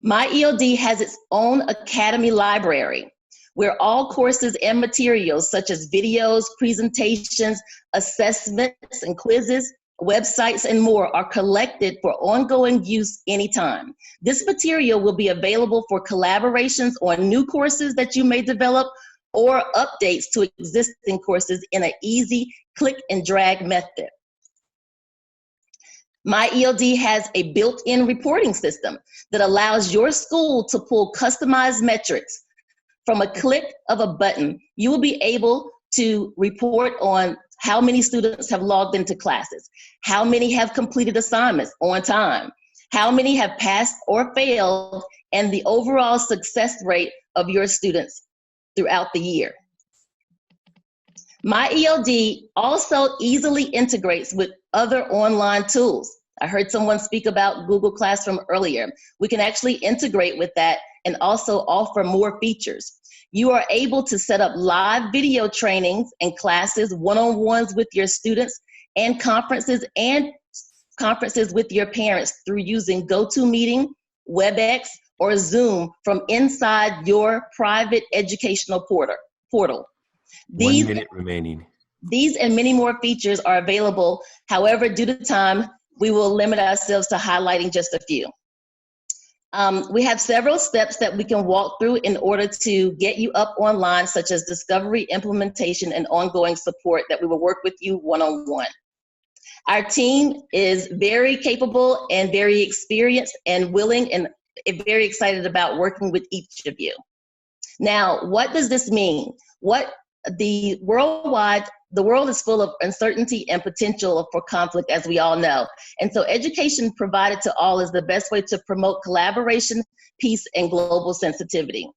MyEOD has its own Academy library, where all courses and materials such as videos, presentations, assessments, and quizzes, websites, and more are collected for ongoing use anytime. This material will be available for collaborations on new courses that you may develop or updates to existing courses in an easy click and drag method. MyEOD has a built-in reporting system that allows your school to pull customized metrics. From a click of a button, you will be able to report on how many students have logged into classes, how many have completed assignments on time, how many have passed or failed, and the overall success rate of your students throughout the year. MyEOD also easily integrates with other online tools. I heard someone speak about Google Classroom earlier. We can actually integrate with that and also offer more features. You are able to set up live video trainings and classes, one-on-ones with your students, and conferences with your parents through using GoToMeeting, WebEx, or Zoom from inside your private educational portal. 1 minute remaining. These and many more features are available. However, due to time, we will limit ourselves to highlighting just a few. We have several steps that we can walk through in order to get you up online, such as discovery, implementation, and ongoing support that we will work with you one-on-one. Our team is very capable and very experienced and willing and very excited about working with each of you. Now, what does this mean? The world is full of uncertainty and potential for conflict, as we all know. And so education provided to all is the best way to promote collaboration, peace, and global sensitivity.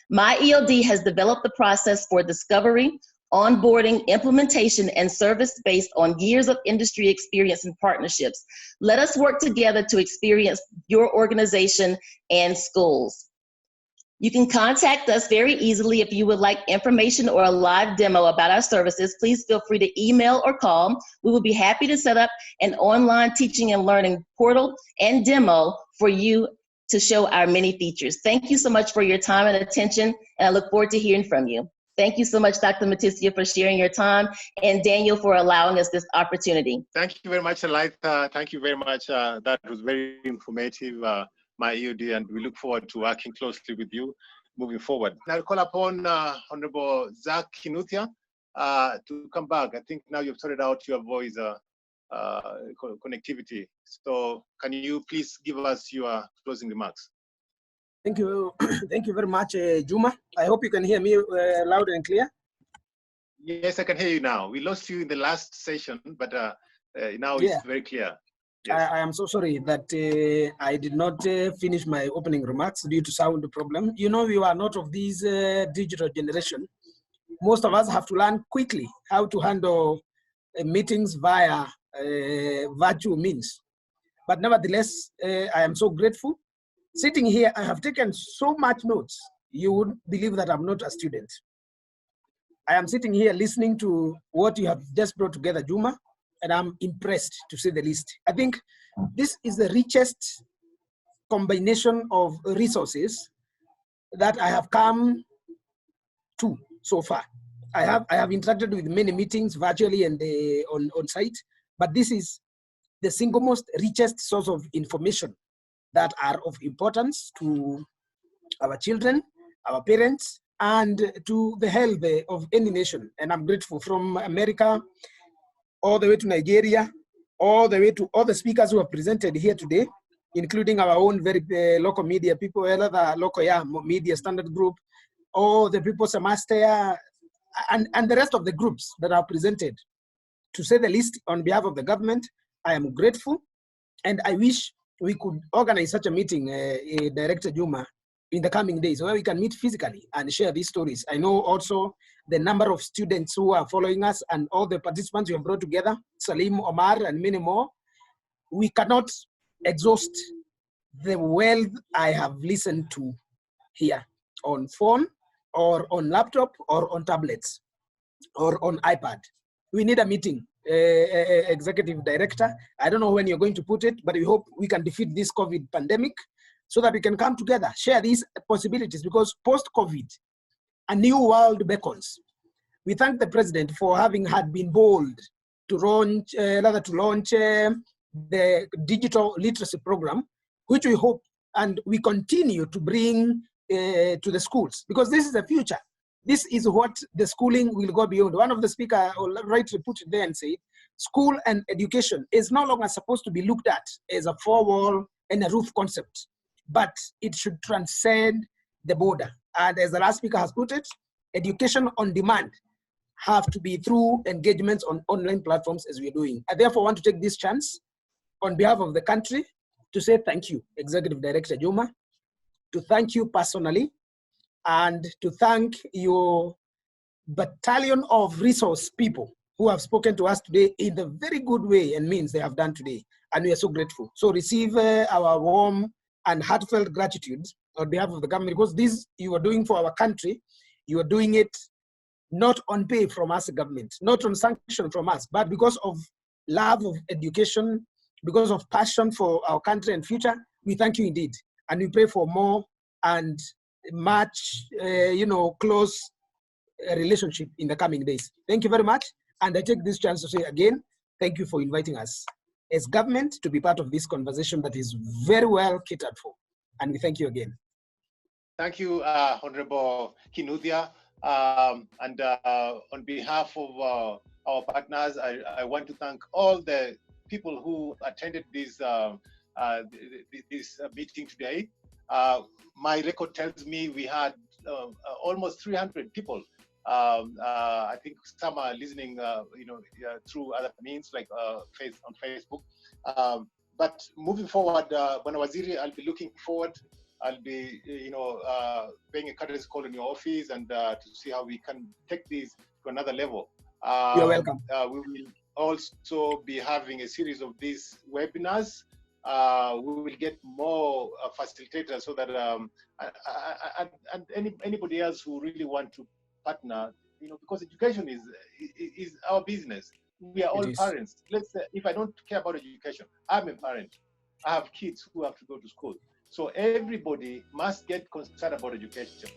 My ELD has developed the process for discovery, onboarding, implementation, and service based on years of industry experience and partnerships. Let us work together to experience your organization and schools. You can contact us very easily if you would like information or a live demo about our services. Please feel free to email or call. We will be happy to set up an online teaching and learning portal and demo for you to show our many features. Thank you so much for your time and attention, and I look forward to hearing from you. Thank you so much, Dr. Matisia, for sharing your time, and Daniel for allowing us this opportunity. Thank you very much, Elitha. Thank you very much. That was very informative, my EOD, and we look forward to working closely with you moving forward. I'll call upon Honorable Zach Kinuthia to come back. I think now you've sorted out your voice connectivity. So can you please give us your closing remarks? Thank you. Thank you very much, Juma. I hope you can hear me loud and clear. Yes, I can hear you now. We lost you in the last session, but now it's very clear. Yes. I am so sorry that I did not finish my opening remarks due to sound problem. You know, we are not of this digital generation. Most of us have to learn quickly how to handle meetings via virtual means. But nevertheless, I am so grateful. Sitting here, I have taken so much notes. You would believe that I'm not a student. I am sitting here listening to what you have just brought together, Juma, and I'm impressed, to say the least. I think this is the richest combination of resources that I have come to so far. I have interacted with many meetings virtually and on site, but this is the single most richest source of information that are of importance to our children, our parents, and to the health of any nation. And I'm grateful, from America all the way to Nigeria, all the way to all the speakers who have presented here today, including our own very local media people, other local media standard group, all the people semester, and the rest of the groups that are presented. To say the least, on behalf of the government, I am grateful, and I wish we could organize such a meeting, Director Juma, in the coming days, where we can meet physically and share these stories. I know also the number of students who are following us and all the participants we have brought together, Salim, Omar, and many more. We cannot exhaust the wealth I have listened to here on phone or on laptop or on tablets or on iPad. We need a meeting, Executive Director. I don't know when you're going to put it, but we hope we can defeat this COVID pandemic so that we can come together, share these possibilities, because post-COVID, a new world beckons. We thank the President for having been bold to launch the digital literacy program, which we hope and we continue to bring to the schools, because this is the future. This is what the schooling will go beyond. One of the speakers rightly put it there and said, school and education is no longer supposed to be looked at as a four-wall and a roof concept, but it should transcend the border. And as the last speaker has put it, education on demand have to be through engagements on online platforms, as we're doing. I therefore want to take this chance on behalf of the country to say thank you, Executive Director Juma, to thank you personally, and to thank your battalion of resource people who have spoken to us today in the very good way and means they have done today. And we are so grateful. So receive our warm and heartfelt gratitude on behalf of the government, because this you are doing for our country, you are doing it not on pay from us, government, not on sanction from us, but because of love of education, because of passion for our country and future. We thank you indeed, and we pray for more and much, close relationship in the coming days. Thank you very much, and I take this chance to say again, thank you for inviting us as government to be part of this conversation that is very well catered for, and we thank you again. Thank you, Honorable Kinuthia. And on behalf of our partners, I want to thank all the people who attended this meeting today. My record tells me we had almost 300 people. I think some are listening, through other means like on Facebook. But moving forward, Bwana Waziri, I'll be looking forward. I'll be, paying a courtesy call in your office and to see how we can take this to another level. You're welcome. We will also be having a series of these webinars. We will get more facilitators so that and anybody else who really want to partner, because education is our business. We are all parents. Let's say if I don't care about education, I'm a parent. I have kids who have to go to school. So everybody must get concerned about education.